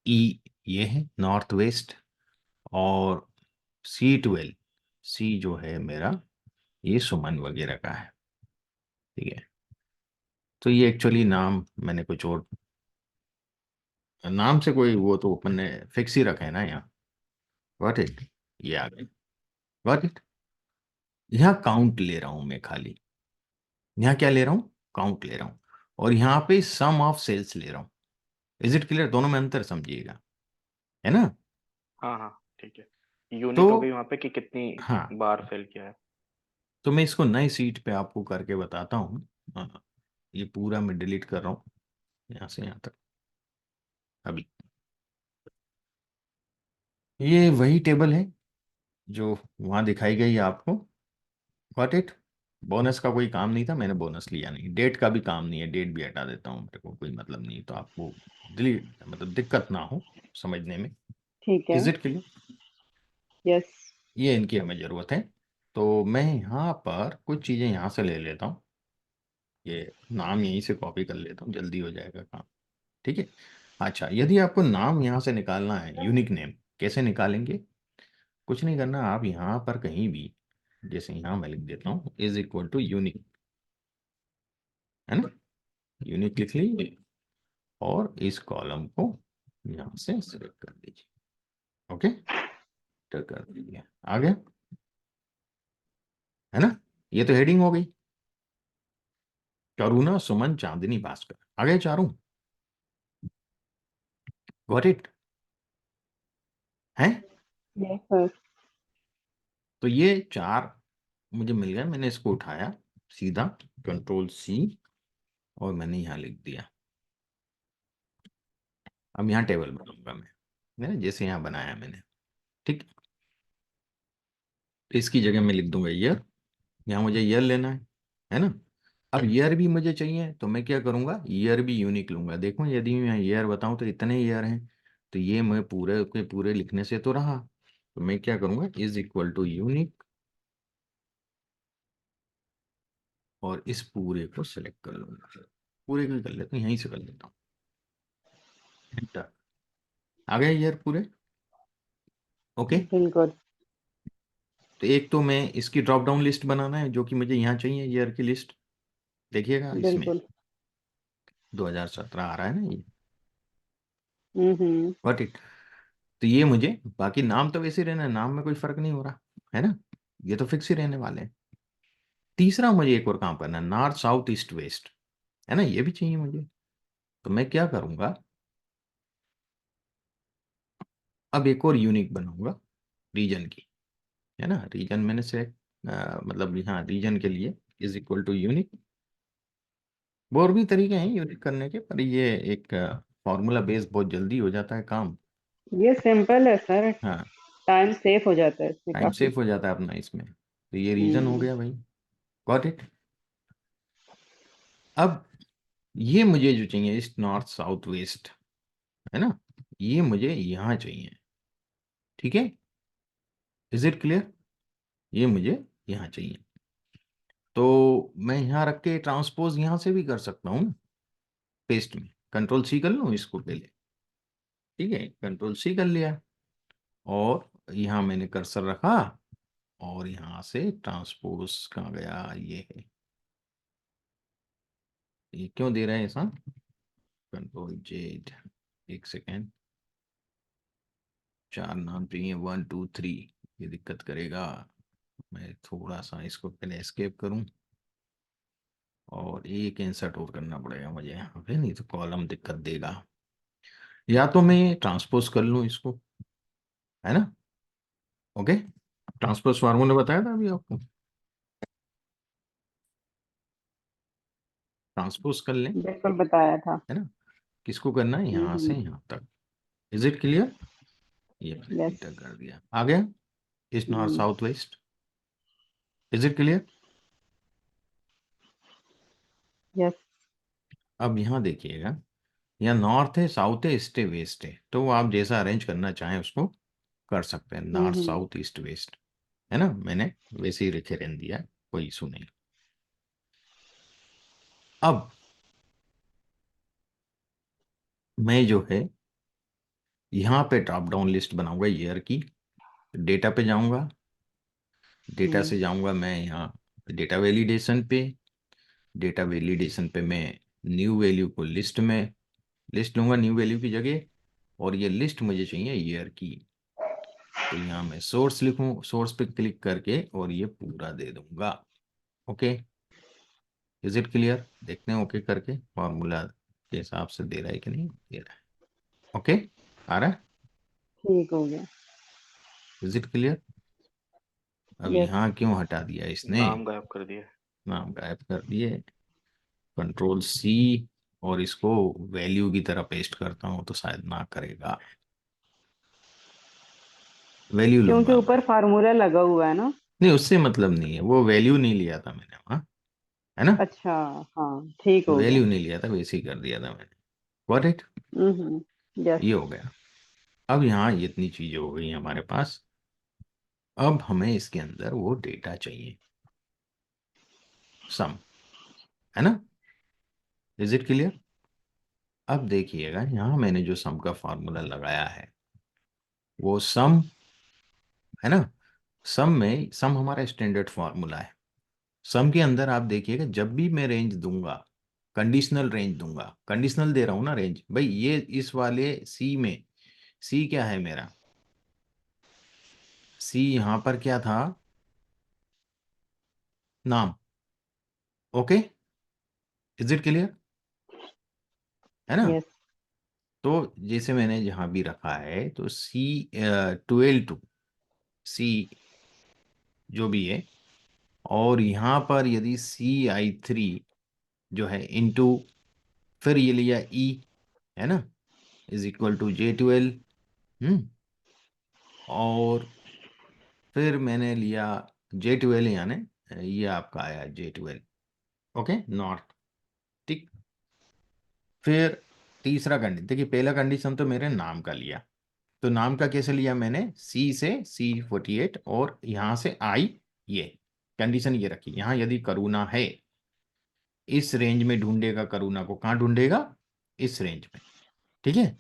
ई ये है नॉर्थ वेस्ट, और C12, सी जो है मेरा, ये सुमन वगैरह का है। ठीक है, तो ये एक्चुअली नाम मैंने कुछ और, नाम से कोई वो तो अपन ने फिक्स ही रखा है ना यहाँ। Got it? ये आ गए। Got it? यहाँ काउंट ले रहा हूं मैं खाली। यहाँ क्या ले रहा हूँ? काउंट ले रहा हूँ। और यहाँ पे सम ऑफ सेल्स ले रहा हूँ। Is it clear? दोनों में अंतर समझिएगा, है ना? हाँ हाँ ठीक है। तो यूनिट हो गई वहां पे कि कितनी हाँ, बार सेल किया है। तो मैं इसको नई सीट पे आपको करके बताता हूँ। हाँ, ये पूरा मैं डिलीट कर रहा हूँ यहाँ से यहाँ तक अभी। ये वही टेबल है जो वहाँ दिखाई गई है आपको। Got it? बोनस का कोई काम नहीं था, मैंने बोनस लिया नहीं। डेट का भी काम नहीं है, डेट भी हटा देता हूँ, मेरे को कोई मतलब नहीं, तो आपको डिलीट मतलब दिक्कत ना हो समझने में। ठीक है। Is it clear? यस। ये इनकी हमें ज़रूरत है। तो मैं यहाँ पर कुछ चीज़ें यहाँ से ले लेता हूँ। ये नाम यहीं से कॉपी कर लेता हूँ, जल्दी हो जाएगा काम। ठीक है। अच्छा, यदि आपको नाम यहाँ से निकालना है, यूनिक नेम, कैसे निकालेंगे? कुछ नहीं करना, आप यहाँ पर कहीं भी, जैसे यहाँ मैं लिख देता हूँ इज इक्वल टू यूनिक, है ना? यूनिक लिख लीजिए और इस कॉलम को यहाँ से सिलेक्ट कर दीजिए। ओके, तो कर दीजिए, आ गया, है ना? ये तो हेडिंग हो गई। करुणा, सुमन, चांदनी, भास्कर, आ गए चारों। Got it? है? Yes sir. तो ये 4 मुझे मिल गया। मैंने इसको उठाया सीधा, Ctrl+C, और मैंने यहाँ लिख दिया। अब यहाँ टेबल बनाऊंगा मैं, है ना, जैसे यहाँ बनाया मैंने। ठीक, तो इसकी जगह मैं लिख दूंगा ईयर। यहाँ मुझे ईयर लेना है ना? अब ईयर भी मुझे चाहिए, तो मैं क्या करूंगा, ईयर भी यूनिक लूंगा। देखो, यदि मैं ईयर बताऊं तो इतने ईयर हैं, तो ये मैं पूरे के पूरे लिखने से तो रहा। तो मैं क्या करूंगा, इज इक्वल टू यूनिक, और इस पूरे को सिलेक्ट कर लूंगा। पूरे को ही कर लेता हूँ, यहीं से कर लेता हूँ, एंटर। आ गए ईयर पूरे। ओके। बिल्कुल। तो एक तो मैं इसकी ड्रॉप डाउन लिस्ट बनाना है, जो कि मुझे यहाँ चाहिए ईयर की लिस्ट। देखिएगा इसमें बिल्कुल। 2017 आ रहा है ना ये। हम्म। Got it? तो ये मुझे, बाकी नाम तो वैसे ही रहना है, नाम में कोई फर्क नहीं हो रहा, है ना? ये तो फिक्स ही रहने वाले हैं। तीसरा मुझे एक और काम करना है, नॉर्थ साउथ ईस्ट वेस्ट, है ना, ये भी चाहिए मुझे। तो मैं क्या करूंगा, अब एक और यूनिक बनाऊंगा रीजन की, है ना? रीजन मैंने से मतलब यहाँ रीजन के लिए इज इक्वल टू यूनिक, वो और भी तरीके हैं यूनिट करने के, पर ये एक फॉर्मूला बेस बहुत जल्दी हो जाता है काम। ये सिंपल है सर, हाँ, टाइम सेव हो जाता है इसमें टाइम काफी। सेफ हो जाता है अपना इसमें, तो ये रीजन हो हम्म। गया भाई। Got it. अब ये मुझे जो चाहिए ईस्ट नॉर्थ साउथ वेस्ट, है ना, ये मुझे यहाँ चाहिए। ठीक है, इज इट क्लियर? ये मुझे यहाँ चाहिए, तो मैं यहाँ रख के ट्रांसपोज यहाँ से भी कर सकता हूँ ना, पेस्ट में कंट्रोल सी कर लूँ इसको पहले। ठीक है, कंट्रोल सी कर लिया, और यहाँ मैंने कर्सर रखा, और यहाँ से ट्रांसपोज कहाँ गया, ये है। ये क्यों दे रहा है ऐसा? कंट्रोल जेड, एक सेकेंड, 4 नाम चाहिए, 1 2 3, ये दिक्कत करेगा। मैं थोड़ा सा इसको पहले एस्केप करूं, और एक इंसर्ट और करना पड़ेगा मुझे यहाँ पे, नहीं तो कॉलम दिक्कत देगा। या तो मैं ट्रांसपोज कर लूँ इसको, है ना। ओके, ट्रांसपोज फार्मूला बताया था अभी आपको, ट्रांसपोज कर लें, बिल्कुल बताया था। है ना। किसको करना है, यहाँ से यहाँ तक। Is it clear? ये मैंने यस। इंटर कर दिया, आ गया east north hmm. South west. Is it clear? Yes. अब यहाँ देखिएगा, यहाँ नॉर्थ है, साउथ है, ईस्ट है, वेस्ट है, तो आप जैसा अरेंज करना चाहें उसको कर सकते हैं, नॉर्थ हम्म। साउथ ईस्ट वेस्ट, है ना। मैंने वैसे ही लिखे रहने दिया है, कोई इशू नहीं। अब मैं जो है यहाँ पे ड्रॉप डाउन लिस्ट बनाऊंगा ईयर की, डेटा पे जाऊंगा, डेटा हम्म। से जाऊंगा मैं यहाँ डेटा वैलिडेशन पे, डेटा वैलिडेशन पे मैं न्यू वैल्यू को लिस्ट में लिस्ट लूंगा न्यू वैल्यू की जगह, और ये लिस्ट मुझे चाहिए ईयर की, तो यहाँ मैं सोर्स लिखूं, सोर्स पे क्लिक करके और ये पूरा दे दूंगा। Okay, is it clear? देखते हैं ओके करके फॉर्मूला के हिसाब से दे रहा है कि नहीं दे रहा है। ओके, आ रहा है? ठीक हो गया। Is it clear? अब यस। यहाँ क्यों हटा दिया इसने, नाम गायब कर दिए। नाम गायब कर दिए। कंट्रोल सी, और इसको वैल्यू की तरह पेस्ट करता हूँ तो शायद ना करेगा। वैल्यू क्योंकि लूंगा ऊपर मैं, फार्मूला लगा हुआ है ना। नहीं उससे मतलब नहीं है, वो वैल्यू नहीं लिया था मैंने वहाँ, है ना। अच्छा। हाँ, ठीक हो गया। वैल्यू नहीं लिया था, वैसे ही कर दिया था मैंने। Got it. यस। ये हो गया। अब यहाँ ये इतनी चीजें हो गई हमारे पास, अब हमें इसके अंदर वो डेटा चाहिए, सम, है ना। Is it clear? अब देखिएगा यहाँ मैंने जो सम का फॉर्मूला लगाया है वो सम, है ना। सम हमारा स्टैंडर्ड फॉर्मूला है। सम के अंदर आप देखिएगा जब भी मैं रेंज दूंगा, कंडीशनल रेंज दूंगा, कंडीशनल दे रहा हूं ना रेंज, भाई ये इस वाले सी में, सी क्या है मेरा, सी यहां पर क्या था, नाम। ओके, इज इट क्लियर, है ना। यस। तो जैसे मैंने जहां भी रखा है तो सी 12 टू सी जो भी है, और यहाँ पर यदि CI3 जो है इनटू, फिर ये लिया ई, है ना, इज इक्वल टू J12। और फिर मैंने लिया J12, यानी ये आपका आया J12। Okay, north. ठीक, फिर तीसरा कंडीशन देखिए, पहला कंडीशन तो मेरे नाम का लिया, तो नाम का कैसे लिया मैंने, सी से C48, और यहाँ से आई, ये कंडीशन ये रखी, यहाँ यदि करुणा है इस रेंज में ढूंढेगा, करुणा को कहाँ ढूंढेगा, इस रेंज में। ठीक है,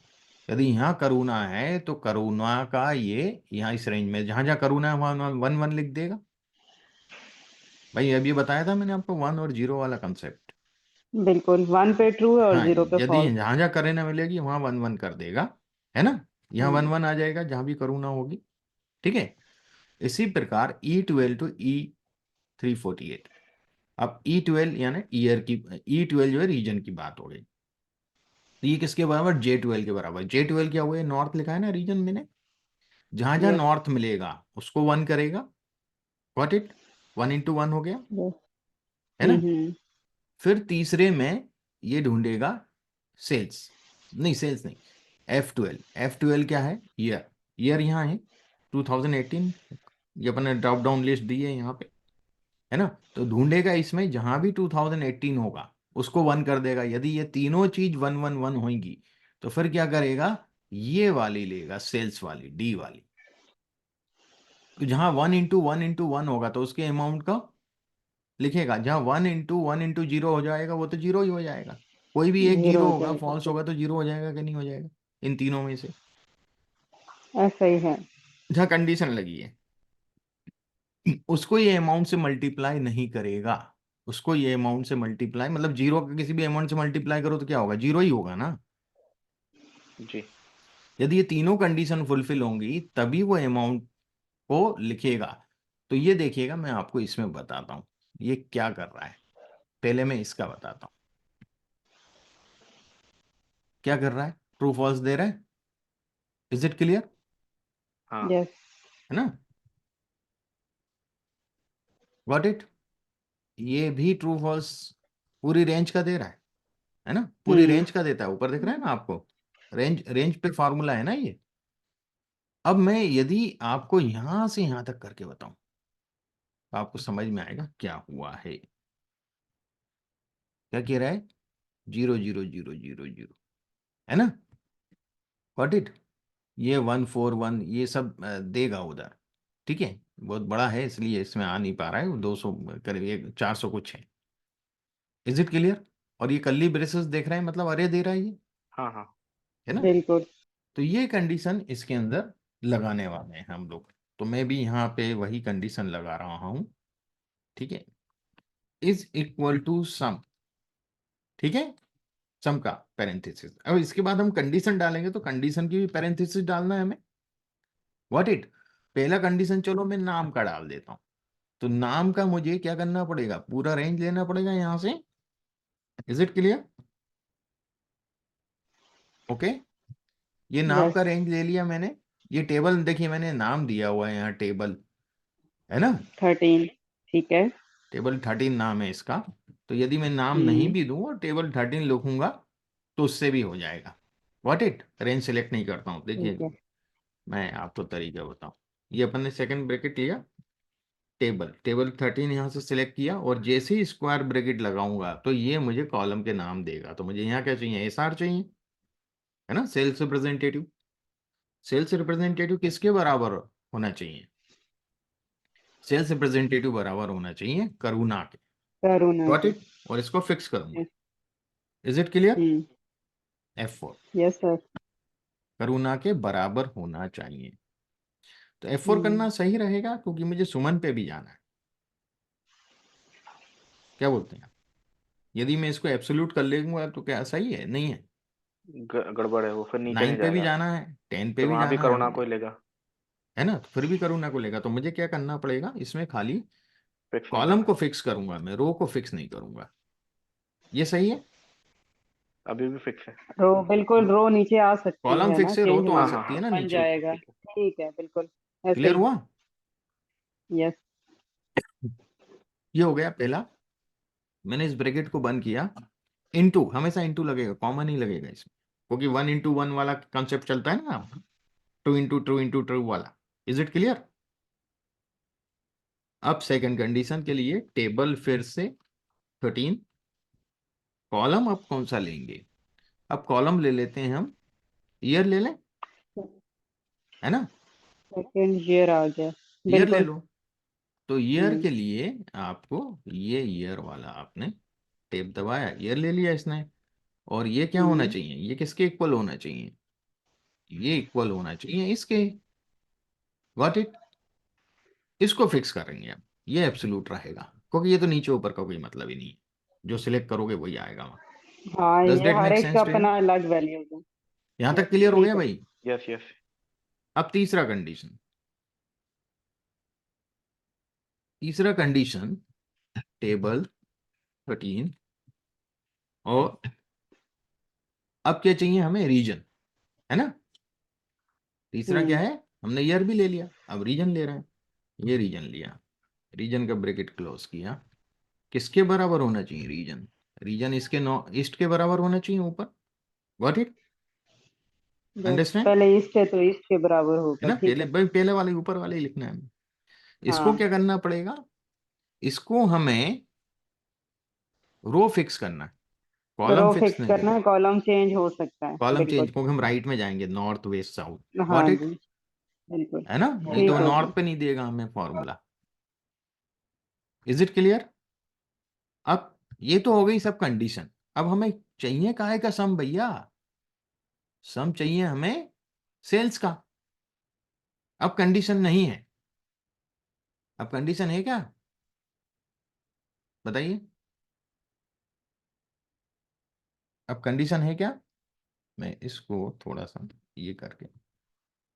यदि यहाँ करुणा है तो करुणा का ये यहाँ इस रेंज में, जहां जहां करुणा है वहां वहां 1 1 लिख देगा। भाई अभी बताया था मैंने आपको 1 और 0 वाला कंसेप्ट। बिल्कुल, 1 पे ट्रू है और हाँ, 0 पे यदि फॉल्स। जहां जहां करुणा मिलेगी वहां 1 1 कर देगा, है ना। यहाँ 1 हम्म। 1 आ जाएगा जहां भी करुणा होगी। ठीक है, इसी प्रकार E12 टू E348। अब E12 यानी ईयर की, E12 जो है रीजन की बात हो गई, तो ये किसके बराबर, J12 के बराबर। J12 क्या हुआ है, नॉर्थ लिखा है ना रीजन मैंने, जहां जहां यस। नॉर्थ मिलेगा उसको 1 करेगा। गॉट इट, 1 इंटू 1 हो गया, यस। है ना। हम्म। फिर तीसरे में ये ढूंढेगा सेल्स, नहीं सेल्स नहीं, F12 क्या है, ईयर यहाँ है 2018, ये अपने ड्रॉप डाउन लिस्ट दी है यहाँ पे, है ना। तो ढूंढेगा इसमें जहां भी 2018 होगा उसको 1 कर देगा। यदि ये तीनों चीज 1 1 1 होंगी तो फिर क्या करेगा, ये वाली लेगा, सेल्स वाली, डी वाली। तो जहां 1 × 1 × 1 होगा तो उसके अमाउंट का लिखेगा, जहां 1 × 1 × 0 हो जाएगा वो तो जीरो ही हो जाएगा। कोई भी एक जीरो जीरो हो होगा, जाएगा, फॉल्स होगा तो जीरो हो जाएगा कि नहीं हो जाएगा, इन तीनों में से ऐसा ही है। जहां कंडीशन लगी है उसको ये अमाउंट से मल्टीप्लाई नहीं करेगा। उसको ये अमाउंट से मल्टीप्लाई, मतलब जीरो का किसी भी अमाउंट से मल्टीप्लाई करो तो क्या होगा, जीरो ही होगा ना। जी। यदि ये तीनों कंडीशन फुलफिल होंगी तभी वो अमाउंट को लिखेगा। तो ये देखिएगा, मैं आपको इसमें बताता हूं ये क्या कर रहा है। पहले मैं इसका बताता हूं क्या कर रहा है, ट्रू फॉल्स दे रहा है। इज इट क्लियर, हाँ। यस। है ना, गॉट इट। ये भी ट्रू फॉल्स पूरी रेंज का दे रहा है ना, पूरी हम्म। रेंज का देता है, ऊपर दिख रहा है ना आपको, रेंज रेंज पे फॉर्मूला है ना ये। अब मैं यदि आपको यहां से यहां तक करके बताऊं तो आपको समझ में आएगा क्या हुआ है। क्या कह रहा है, 0 0 0 0 0, है ना, गॉट इट। ये 1 4 1 ये सब देगा उधर, ठीक है। बहुत बड़ा है इसलिए इसमें आ नहीं पा रहा है, 200 करीब 400 कुछ है। Is it clear. और ये कल्ली ब्रेसेस देख रहे हैं, मतलब अरे दे रहा है ये, हाँ हाँ। है ना। बिल्कुल। तो ये कंडीशन इसके अंदर लगाने वाले हैं हम लोग। तो मैं भी यहाँ पे वही कंडीशन लगा रहा हूं, ठीक है। इज इक्वल टू सम, ठीक है, सम का पैरेंथेसिस। अब इसके बाद हम कंडीशन डालेंगे तो कंडीशन की भी पैरेंथेसिस डालना है हमें, व्हाट इट। पहला कंडीशन चलो मैं नाम का डाल देता हूं। तो नाम का मुझे क्या करना पड़ेगा, पूरा रेंज लेना पड़ेगा यहां से। Is it clear, okay. ये नाम यस। का रेंज ले लिया मैंने। ये टेबल देखिए मैंने नाम दिया हुआ है यहाँ, टेबल, है ना, 13। ठीक है। टेबल 13 नाम है इसका। तो यदि मैं नाम नहीं हम्म। भी दूं और टेबल 13 लिखूंगा तो उससे भी हो जाएगा, व्हाट इट। रेंज सेलेक्ट नहीं करता हूं, देखिए ठीक है। मैं आपको तरीका बताऊं। ये अपन ने सेकंड ब्रैकेट लिया, टेबल टेबल 13 यहाँ से सिलेक्ट किया, और जैसे ही स्क्वायर ब्रैकेट लगाऊंगा तो ये मुझे कॉलम के नाम देगा। तो मुझे यहाँ क्या चाहिए, SR चाहिए, है ना, सेल्स रिप्रेजेंटेटिव। सेल्स रिप्रेजेंटेटिव किसके बराबर होना चाहिए, सेल्स रिप्रेजेंटेटिव बराबर होना चाहिए करुणा के, करुणा गॉट के। इट। और इसको फिक्स करूंगा, yes. Is it clear. Hmm. F4 yes sir. Karuna के बराबर होना चाहिए। तो F4 हम्म। करना सही रहेगा क्योंकि मुझे सुमन पे भी जाना है। क्या बोलते हैं आप? यदि मैं इसको एब्सोल्यूट कर लेंगे तो क्या सही है, नहीं है। गड़बड़ है, वो फिर नीचे 9 नहीं पे भी जाएगा। जाना है, 10 पे फिर भी वहां भी जाना है करुणा को मुझे, ही लेगा। है ना। तो फिर भी करुणा को लेगा, तो मुझे क्या करना पड़ेगा, इसमें खाली फिक्स नहीं कॉलम करना। को फिक्स करूंगा मैं, रो को फिक्स नहीं करूंगा। ये सही है। अभी भी फिक्स है। रो बिल्कुल, रो नीचे आ सकती कॉलम है ना, फिक्स है, रो चेंज तो आ हाँ हो हाँ सकती है हाँ। ना बन नीचे। ठीक है जाएगा। ठीक है। ठीक है, बिल्कुल ऐसे क्लियर ही। हुआ। यस। ये हो गया पहला। मैंने इस ब्रैकेट को बंद किया, इनटू, हमेशा इनटू लगेगा, कॉमन ही लगेगा इसमें, क्योंकि 1 × 1 वाला कंसेप्ट चलता है ना, 2 × 2 × 2 वाला। Is it clear. अब सेकंड कंडीशन के लिए टेबल फिर से 13, कॉलम अब कौन सा लेंगे, अब कॉलम ले लेते हैं हम, ईयर ले लें, है ना, सेकंड ईयर आ गया। ईयर ले बिल्कुल। लो। तो ईयर हम्म। के लिए आपको ये ईयर वाला आपने टेप दबाया, ईयर ले लिया इसने। और ये क्या होना हम्म। चाहिए, ये किसके इक्वल होना चाहिए, ये इक्वल होना चाहिए इसके, गॉट इट। इसको फिक्स करेंगे अब, ये एब्सोल्यूट रहेगा क्योंकि ये तो नीचे ऊपर का कोई मतलब ही नहीं है, जो सिलेक्ट करोगे वही आएगा वहां। हाँ, डज ये दैट हर मेक एक का सेंस टू यू। अपना अलग वैल्यूज है। यहां तक यस, क्लियर हो गया ठीक है। भाई। Yes yes. अब तीसरा कंडीशन, तीसरा कंडीशन टेबल 13, और अब क्या चाहिए हमें, रीजन, है ना। तीसरा क्या हम्म। है, हमने ईयर भी ले लिया, अब रीजन ले रहे हैं। ये रीजन लिया, रीजन का ब्रैकेट क्लोज किया, किसके बराबर होना चाहिए रीजन, रीजन इसके ईस्ट के बराबर होना चाहिए ऊपर। Got it? जो अंडरस्टैंड? पहले ईस्ट है तो ईस्ट के बराबर है होगा, ना, ठीक पहले है। भाई पहले वाले ऊपर वाले ही लिखना है हमें। इसको हाँ, क्या करना पड़ेगा, इसको हमें रो फिक्स करना है, कॉलम रो फिक्स फिक्स नहीं करना करना। है, कॉलम चेंज हो सकता है, कॉलम चेंज, बिल्कुल। क्योंकि हम राइट में जाएंगे, नॉर्थ वेस्ट साउथ। हाँ गॉट इट? जी, बिल्कुल। है ना, नहीं तो ठीक हो नॉर्थ गया। पे नहीं देगा हमें फॉर्मूला। Is it clear? अब ये तो हो गई सब कंडीशन। अब हमें चाहिए काहे का सम भैया? सम चाहिए हमें सेल्स का। अब कंडीशन नहीं है, अब कंडीशन है क्या, बताइए। अब कंडीशन है क्या? मैं इसको थोड़ा सा ये करके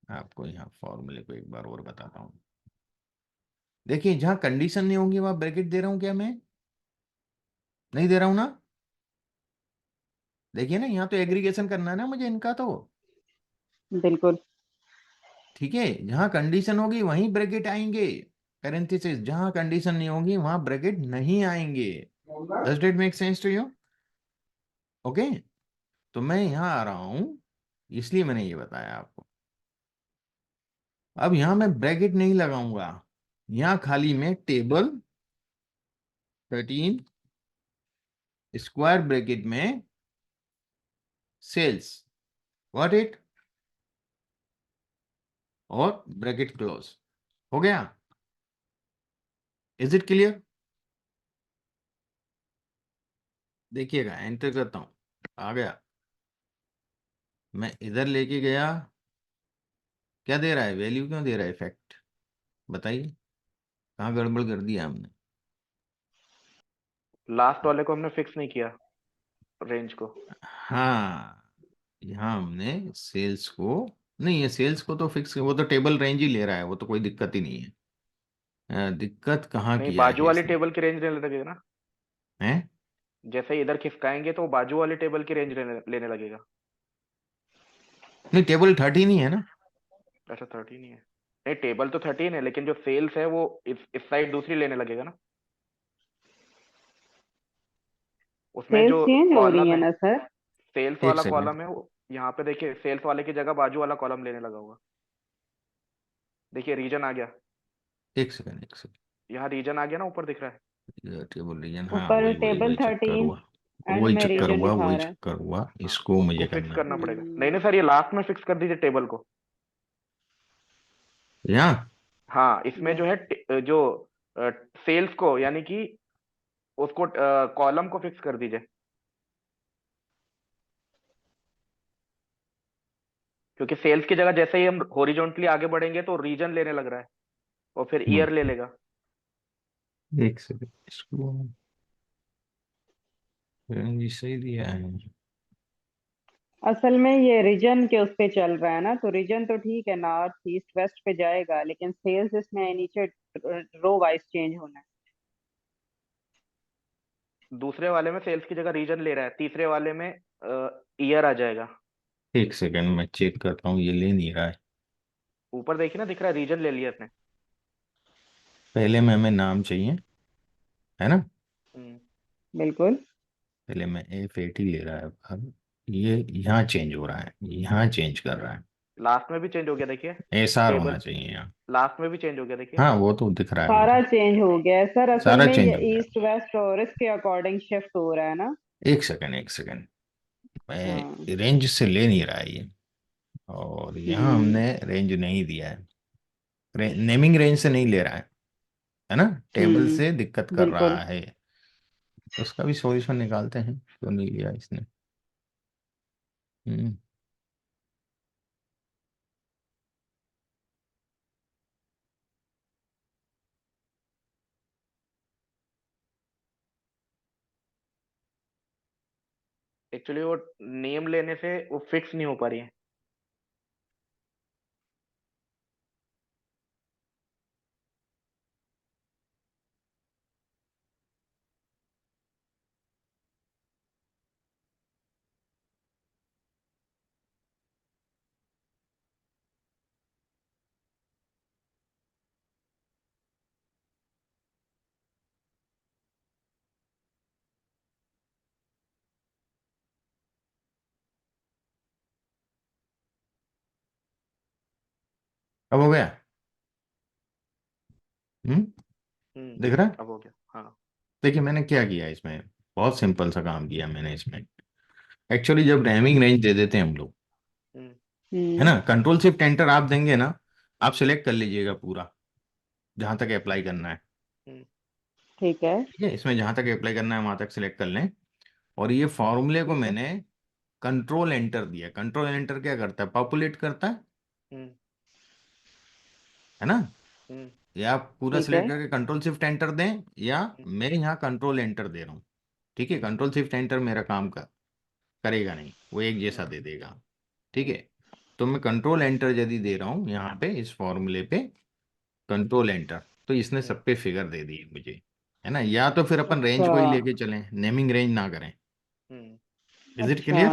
आपको यहाँ फॉर्मूले को एक बार और बताता हूँ। देखिए, जहां कंडीशन नहीं होगी वहां ब्रैकेट दे रहा हूं क्या मैं? नहीं दे रहा हूं ना? देखिए ना, यहाँ तो एग्रीगेशन करना है ना मुझे इनका तो। बिल्कुल। ठीक है, जहां कंडीशन होगी वहीं ब्रैकेट आएंगे, पैरेंथेसिस। जहां कंडीशन नहीं होगी वहां ब्रैकेट नहीं आएंगे। Does it make sense to you? Okay, तो मैं यहाँ आ रहा हूं, इसलिए मैंने ये बताया आपको। अब यहां मैं ब्रैकेट नहीं लगाऊंगा, यहां खाली मैं टेबल 13 स्क्वायर ब्रैकेट में सेल्स, व्हाट इट, और ब्रैकेट क्लोज। हो गया? Is it clear? देखिएगा, एंटर करता हूं, आ गया। मैं इधर लेके गया, क्या दे रहा है, वैल्यू क्यों दे रहा है, इफेक्ट? बताइए, कहाँ गड़बड़ कर दिया हमने? लास्ट वाले को हमने फिक्स नहीं किया, रेंज को। हाँ, यहाँ हमने सेल्स को, नहीं, ये सेल्स को तो फिक्स, वो तो टेबल रेंज ही ले रहा है, वो तो कोई दिक्कत ही नहीं है। दिक्कत कहाँ नहीं, किया बाजू है वाली इसने? टेबल की रेंज लेने लगेगा ना। हैं? जैसे ही इधर खिसकाएंगे तो वो बाजू वाली टेबल की रेंज लेने लगेगा। नहीं, टेबल 13 ही है ना। अच्छा, 13 ही है। नहीं, टेबल तो 13 है, लेकिन जो सेल्स है वो इस साइड दूसरी लेने लगेगा ना। उसमें सेल्स जो चेंज हो रही कॉलम है है, ना सर? सेल्स एक वाला सेकंड, कॉलम है वो, यहाँ पे देखिए सेल्स वाले की जगह बाजू वाला कॉलम लेने लगा होगा। देखिए रीजन आ गया। एक सेकंड, एक सेकंड। यहाँ रीजन आ गया ना, ऊपर दिख रहा है। टेबल रीजन, हाँ, ऊपर वही वही टेबल वही चक्कर 13 हुआ। एंड वही में चक्कर रीजन हुआ, दिखा वही रहा है। चक्कर हुआ, हाँ, इसको उसको मुझे फिक्स करना है। करना पड़ेगा। नहीं नहीं सर, ये लास्ट में फिक्स कर दीजिए टेबल को। यहाँ हाँ, इसमें यस। जो है जो सेल्स को, यानी कि उसको कॉलम को फिक्स कर दीजिए। क्योंकि सेल्स की जगह जैसे ही हम हॉरिजॉन्टली आगे बढ़ेंगे तो रीजन लेने लग रहा है, और फिर ईयर ले लेगा। एक सेकंड, इसको जी सही दिया है। असल में ये रीजन के उस पे चल रहा है ना, तो रीजन तो ठीक है, नॉर्थ ईस्ट वेस्ट पे जाएगा, लेकिन सेल्स इसमें नीचे रो वाइज चेंज होना है। दूसरे वाले में सेल्स की जगह रीजन ले रहा है, तीसरे वाले में ईयर आ जाएगा। एक सेकंड, मैं चेक करता हूँ, ये ले नहीं रहा है। ऊपर देखिए ना, दिख रहा है रीजन ले लिया इसने। पहले में हमें नाम चाहिए, है ना। हम्म। बिल्कुल। पहले में F80 ले रहा है, अब ये यहाँ चेंज हो रहा है, यहाँ चेंज कर रहा है। लास्ट में भी चेंज हो गया, देखिए। SR होना टेबल चाहिए यहाँ। लास्ट में भी चेंज हो गया, देखिए। हाँ, वो तो दिख रहा है सारा मुझे। चेंज हो गया है सर, असल सारा में ये चेंज हो गया। ईस्ट वेस्ट और इसके अकॉर्डिंग शिफ्ट हो रहा है ना। एक सेकंड, एक सेकंड, हाँ। मैं रेंज से ले नहीं रहा है ये, और यहाँ हम्म। हमने रेंज नहीं दिया है, नेमिंग रेंज से नहीं ले रहा है ना, टेबल से दिक्कत कर बिल्कुल। रहा है। उसका भी सॉल्यूशन निकालते हैं, क्यों नहीं लिया इसने। हम्म। एक्चुअली वो नेम लेने से वो फिक्स नहीं हो पा रही है। अब हो गया? दिख रहा है? अब हो गया। हाँ। देखिए मैंने क्या किया इसमें, बहुत सिंपल सा काम किया मैंने इसमें। एक्चुअली जब रैमिंग रेंज दे देते हैं हम लोग, हम्म है हम्म। ना, कंट्रोल शिफ्ट एंटर आप देंगे ना, आप सिलेक्ट कर लीजिएगा पूरा जहां तक अप्लाई करना है। हम्म ठीक है। ठीक है, इसमें जहां तक अप्लाई करना है वहां तक सिलेक्ट कर लें। और ये फॉर्मूले को ठीक है। मैंने कंट्रोल एंटर दिया। कंट्रोल एंटर क्या करता है? पॉपुलेट करता हम्म है ना। हम्म या आप पूरा ठीक है। सिलेक्ट करके कंट्रोल शिफ्ट एंटर दें, या हम्म मैं यहाँ कंट्रोल एंटर दे रहा हूँ। ठीक है, हम्म कंट्रोल शिफ्ट एंटर मेरा काम करेगा नहीं, वो एक हम्म जैसा दे देगा। ठीक हम्म है, तो मैं कंट्रोल एंटर यदि दे रहा हूँ यहाँ पे इस फॉर्मूले पे, कंट्रोल एंटर, तो इसने हम्म सब पे फिगर दे दी मुझे, है ना। या तो फिर अपन रेंज अच्छा। को ही लेके चलें, नेमिंग रेंज ना करें। हम्म, इज इट अच्छा। क्लियर?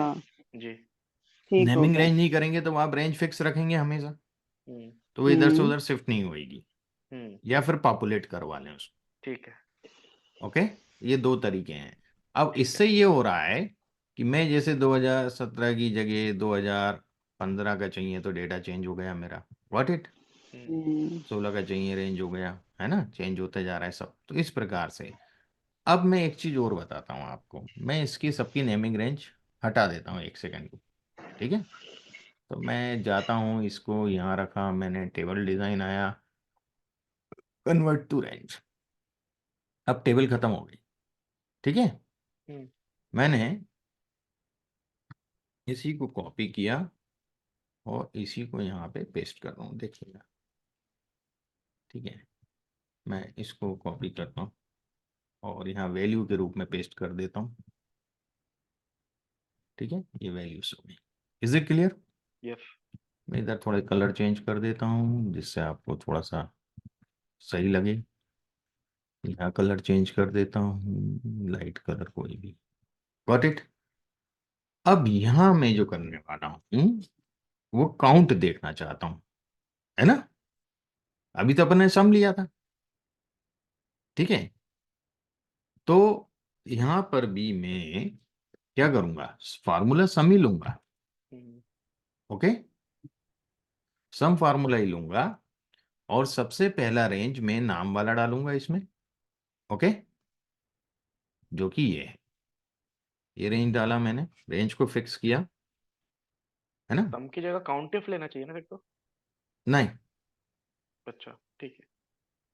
जी। ठीक हो नेमिंग गया। रेंज नहीं करेंगे तो आप रेंज फिक्स रखेंगे हमेशा, हम्म तो वो इधर से हम्म। उधर शिफ्ट नहीं होएगी। हम्म, या फिर पॉपुलेट करवा लें उसको। ठीक है। ओके, ये दो तरीके हैं। अब ठीक है। इससे ये हो रहा है कि मैं जैसे 2017 की जगह 2015 का चाहिए तो डेटा चेंज हो गया मेरा, व्हाट इट। हम्म 16 का चाहिए, रेंज हो गया, है ना, चेंज होता जा रहा है सब, तो इस प्रकार से। अब मैं एक चीज और बताता हूँ आपको, मैं इसकी सबकी नेमिंग रेंज हटा देता हूँ एक सेकंड को। ठीक है, तो मैं जाता हूँ, इसको यहाँ रखा मैंने, टेबल डिजाइन आया, कन्वर्ट टू रेंज। अब टेबल खत्म हो गई। ठीक है, हम्म मैंने इसी को कॉपी किया और इसी को यहाँ पे पेस्ट कर रहा हूँ, देखिएगा। ठीक है, मैं इसको कॉपी करता हूँ और यहाँ वैल्यू के रूप में पेस्ट कर देता हूँ। ठीक है, ये वैल्यूज हो गई। Is it clear? यस। मैं इधर थोड़े कलर चेंज कर देता हूँ जिससे आपको थोड़ा सा सही लगे। यहाँ कलर चेंज कर देता हूँ, लाइट कलर कोई भी। Got it. अब यहाँ मैं जो करने वाला हूँ वो काउंट देखना चाहता हूँ, है ना। अभी तो अपन ने सम लिया था। ठीक है, तो यहाँ पर भी मैं क्या करूंगा, फार्मूला सम ही लूंगा। हम्म ओके, सम फार्मूला ही लूंगा और सबसे पहला रेंज में नाम वाला डालूंगा इसमें। ओके, जो कि ये रेंज डाला मैंने, रेंज को फिक्स किया, है ना। सम की जगह काउंटिफ लेना चाहिए ना फिर तो। नहीं, अच्छा, ठीक है।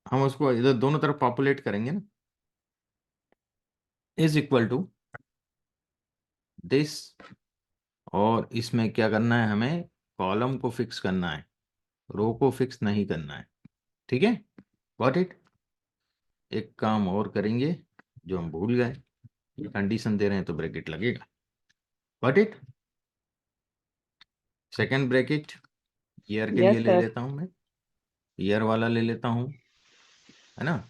हम उसको इधर दोनों तरफ पॉपुलेट करेंगे ना, इज इक्वल टू दिस। और इसमें क्या करना है हमें, कॉलम को फिक्स करना है, रो को फिक्स नहीं करना है। ठीक है, गॉट इट। एक काम और करेंगे जो हम भूल गए, ये कंडीशन दे रहे हैं तो ब्रैकेट लगेगा। Got it. Second bracket year के लिए यस ले सर। लेता हूं मैं, ईयर वाला ले लेता हूं, है ना।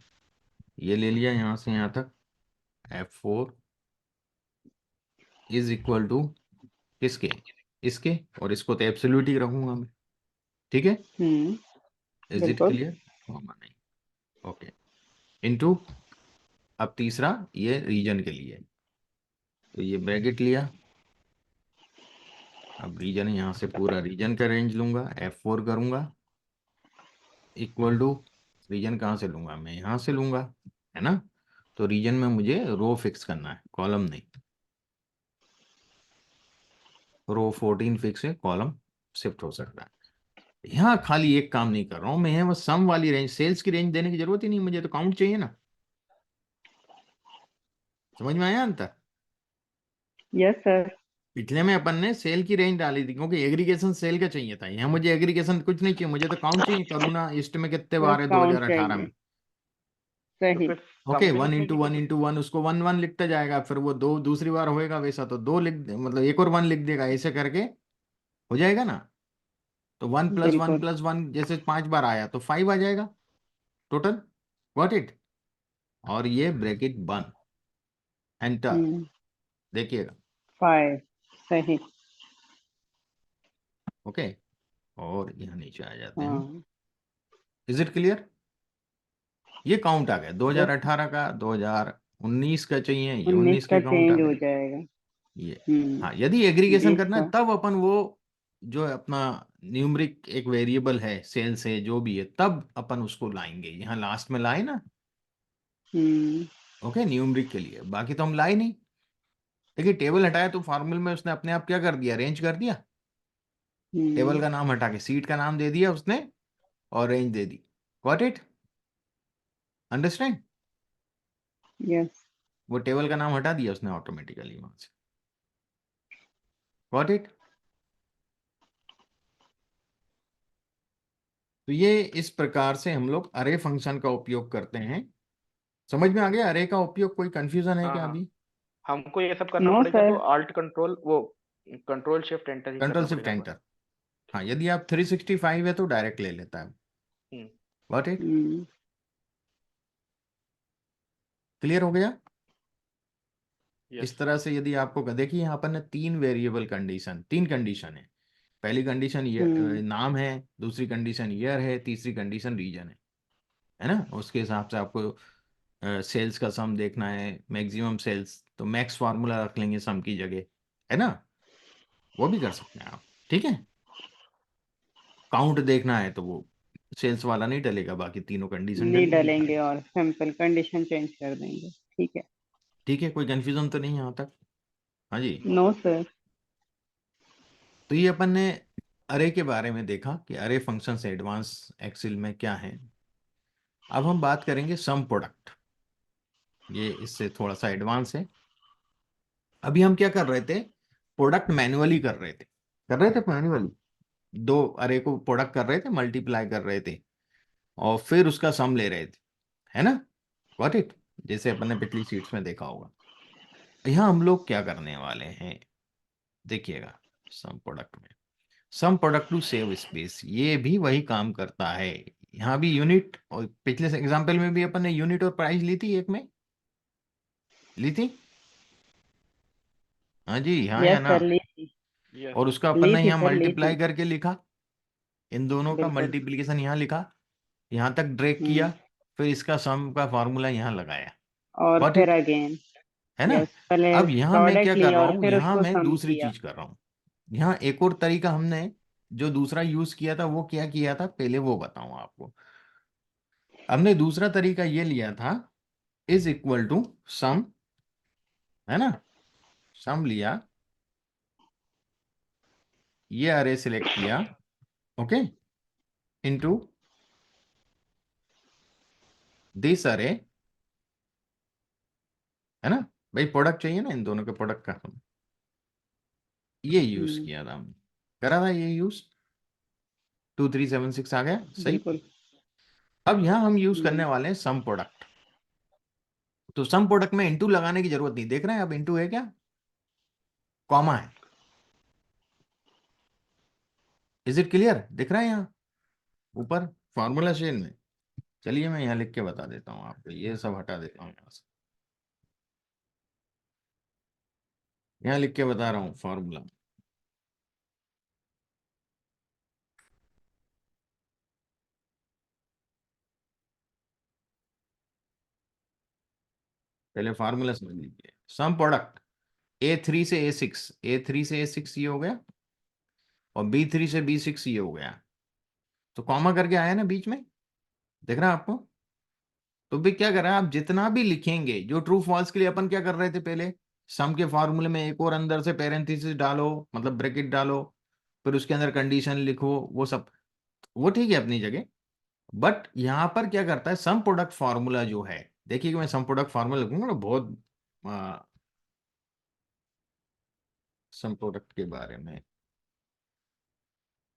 ये ले लिया यहां से यहां तक, F4 इज इक्वल टू किसके, इसके, और इसको तो एब्सोल्यूट ही रखूंगा मैं। ठीक है, इज इट बिल्कुल। क्लियर? नहीं, ओके, इनटू, अब तीसरा ये रीजन के लिए, तो ये ब्रैकेट लिया। अब रीजन, यहाँ से पूरा रीजन का रेंज लूंगा, F4 करूंगा, इक्वल टू, रीजन कहाँ से लूंगा, मैं यहाँ से लूंगा, है ना। तो रीजन में मुझे रो फिक्स करना है, कॉलम नहीं। रो 14 फिक्स है, कॉलम शिफ्ट हो सकता है। यहाँ खाली एक काम नहीं कर रहा हूँ मैं, यहाँ बस सम वाली रेंज, सेल्स की रेंज देने की जरूरत ही नहीं, मुझे तो काउंट चाहिए ना। समझ में आया अंतर? Yes sir. पिछले में अपन ने सेल की रेंज डाली थी क्योंकि एग्रीगेशन सेल का चाहिए था, यहाँ मुझे एग्रीगेशन कुछ नहीं चाहिए, मुझे तो काउंट चाहिए, करुणा ईस्ट में कितने बस बार है काउंट 2018 चाहिए। में। तो सही। फिर ओके, सम भी वन लिखने इंटू की वन जरूरत। इंटू वन, उसको वन वन लिखता जाएगा, फिर वो दो दूसरी बार होएगा वैसा तो दो मतलब एक और वन लिख देगा, ऐसे करके हो जाएगा ना। तो वन बिल्कुल। प्लस वन जैसे 5 बार आया तो 5 आ जाएगा टोटल। Got it. और ये ब्रैकेट बंद, एंटर, हम्म। देखिएगा। 5। सही। ओके, और यहाँ नीचे आ जाते हैं। हाँ। Is it clear? ये काउंट आ गया यस। 2018 का, 2019 का चाहिए, ये 19 19 का के काउंट आ चेंज हो गए जाएगा। ये। हम्म। हाँ, यदि एग्रीगेशन 20 करना है का। तब अपन वो जो अपना न्यूमरिक एक वेरिएबल है सेल से जो भी है, तब अपन उसको लाएंगे, यहाँ लास्ट में लाए ना, ओके, न्यूमरिक के लिए। बाकी तो हम लाए नहीं। देखिए टेबल हटाया तो फॉर्मूले में उसने अपने आप क्या कर दिया, रेंज कर दिया। टेबल का नाम हटा के सीट का नाम दे दिया उसने और range they the. Got it? Understand? Yes. वो टेबल का नाम हटा दिया उसने ऑटोमेटिकली वहां से। Got it? तो ये इस प्रकार से हम लोग अरे फंक्शन का उपयोग करते हैं। समझ में आ गया अरे का उपयोग? कोई कंफ्यूजन है हाँ क्या हाँ, अभी? हमको ये सब करना नो पड़ेगा तो सर। आल्ट कंट्रोल वो कंट्रोल शिफ्ट एंटर ही कंट्रोल करना शिफ्ट पड़ेगा हमारे। एंटर। हाँ, यदि आप 365 है तो डायरेक्ट ले लेता है। हम्म। Got it? क्लियर हो गया? यस। इस तरह से यदि आपको देखिए यहाँ पर ना तीन कंडीशन है। पहली कंडीशन ये नाम है, दूसरी कंडीशन ईयर है, तीसरी कंडीशन रीजन है ना? उसके हिसाब से आपको सेल्स का सम देखना है, मैक्सिमम सेल्स, तो मैक्स फार्मूला रख लेंगे सम की जगह, है ना? वो भी कर सकते हैं आप, ठीक है। काउंट देखना है तो वो सेल्स वाला नहीं डलेगा, बाकी तीनों कंडीशन नहीं डलेंगी। डालेंगे और सिंपल कंडीशन चेंज कर देंगे, ठीक है। ठीक है, कोई कंफ्यूजन तो नहीं यहाँ तक? हाँ जी। No sir. तो ये अपन ने अरे के बारे में देखा कि अरे फंक्शन से एडवांस एक्सेल में क्या है। अब हम बात करेंगे सम प्रोडक्ट। ये इससे थोड़ा सा एडवांस है। अभी हम क्या कर रहे थे, प्रोडक्ट मैन्युअली कर रहे थे मैन्युअली। दो अरे को प्रोडक्ट कर रहे थे, मल्टीप्लाई कर रहे थे और फिर उसका सम ले रहे थे, है ना? Got it? जैसे अपन ने पिछली शीट्स में देखा होगा। यहाँ हम लोग क्या करने वाले हैं, देखिएगा। सम प्रोडक्ट टू सेव स्पेस, ये भी वही काम करता है। यहाँ भी यूनिट, और पिछले एग्जांपल में भी अपन ने यूनिट और प्राइस ली थी, एक में ली थी। हाँ जी, हाँ या यस ना? सर, ली थी। यस। और उसका अपन ली ने थी यहाँ सर, ली थी। मल्टीप्लाई करके लिखा, इन दोनों का बिल्कुल। मल्टीप्लिकेशन यहाँ लिखा, यहाँ तक ड्रैग किया, फिर इसका सम का फॉर्मूला यहाँ लगाया। और गॉट फिर इट? अगेन। है ना? यस, पहले अब यहाँ मैं क्या प्रोडक्ट कर लिया रहा और हूँ, फिर यहाँ उसको मैं सम दूसरी किया। चीज कर रहा हूँ। यहाँ एक और तरीका हमने जो दूसरा यूज किया था, वो क्या किया था पहले वो बताऊं आपको। हमने दूसरा तरीका ये लिया था, इज इक्वल टू सम, है ना? सम लिया, ये अरे सिलेक्ट किया, ओके, इनटू दिस अरे, है ना? भाई प्रोडक्ट चाहिए ना, इन दोनों के प्रोडक्ट का हम ये यूज किया था, हमने करा था ये यूज। 2376 आ गया सही। बिल्कुल। अब यहाँ हम यूज करने वाले हैं सम प्रोडक्ट। तो सम प्रोडक्ट में इंटू लगाने की जरूरत नहीं, देख रहे हैं अब इंटू है क्या, कॉमा है। Is it clear? दिख रहा है यहाँ ऊपर फॉर्मूला शेल में? चलिए मैं यहाँ लिख के बता देता हूँ आपको, ये सब हटा देता हूँ यहाँ से, यहाँ लिख के बता रहा हूँ फॉर्मूला। पहले फार्मूला समझ लीजिए। सम प्रोडक्ट ए थ्री से ए सिक्स ये हो गया, और B3 से B6 ये हो गया। तो कॉमा करके आया ना बीच में, देख रहा है आपको? तो भी क्या कर रहा है, आप जितना भी लिखेंगे, जो ट्रू फॉल्स के लिए अपन क्या कर रहे थे पहले, सम के फॉर्मूले में एक और अंदर से पेरेंथेसिस डालो, मतलब ब्रैकेट डालो, फिर उसके अंदर कंडीशन लिखो, वो सब वो ठीक है अपनी जगह। बट यहां पर क्या करता है, सम प्रोडक्ट फार्मूला जो है, देखिए कि मैं सम प्रोडक्ट फार्मूला लिखूंगा ना, बहुत सम प्रोडक्ट के बारे में,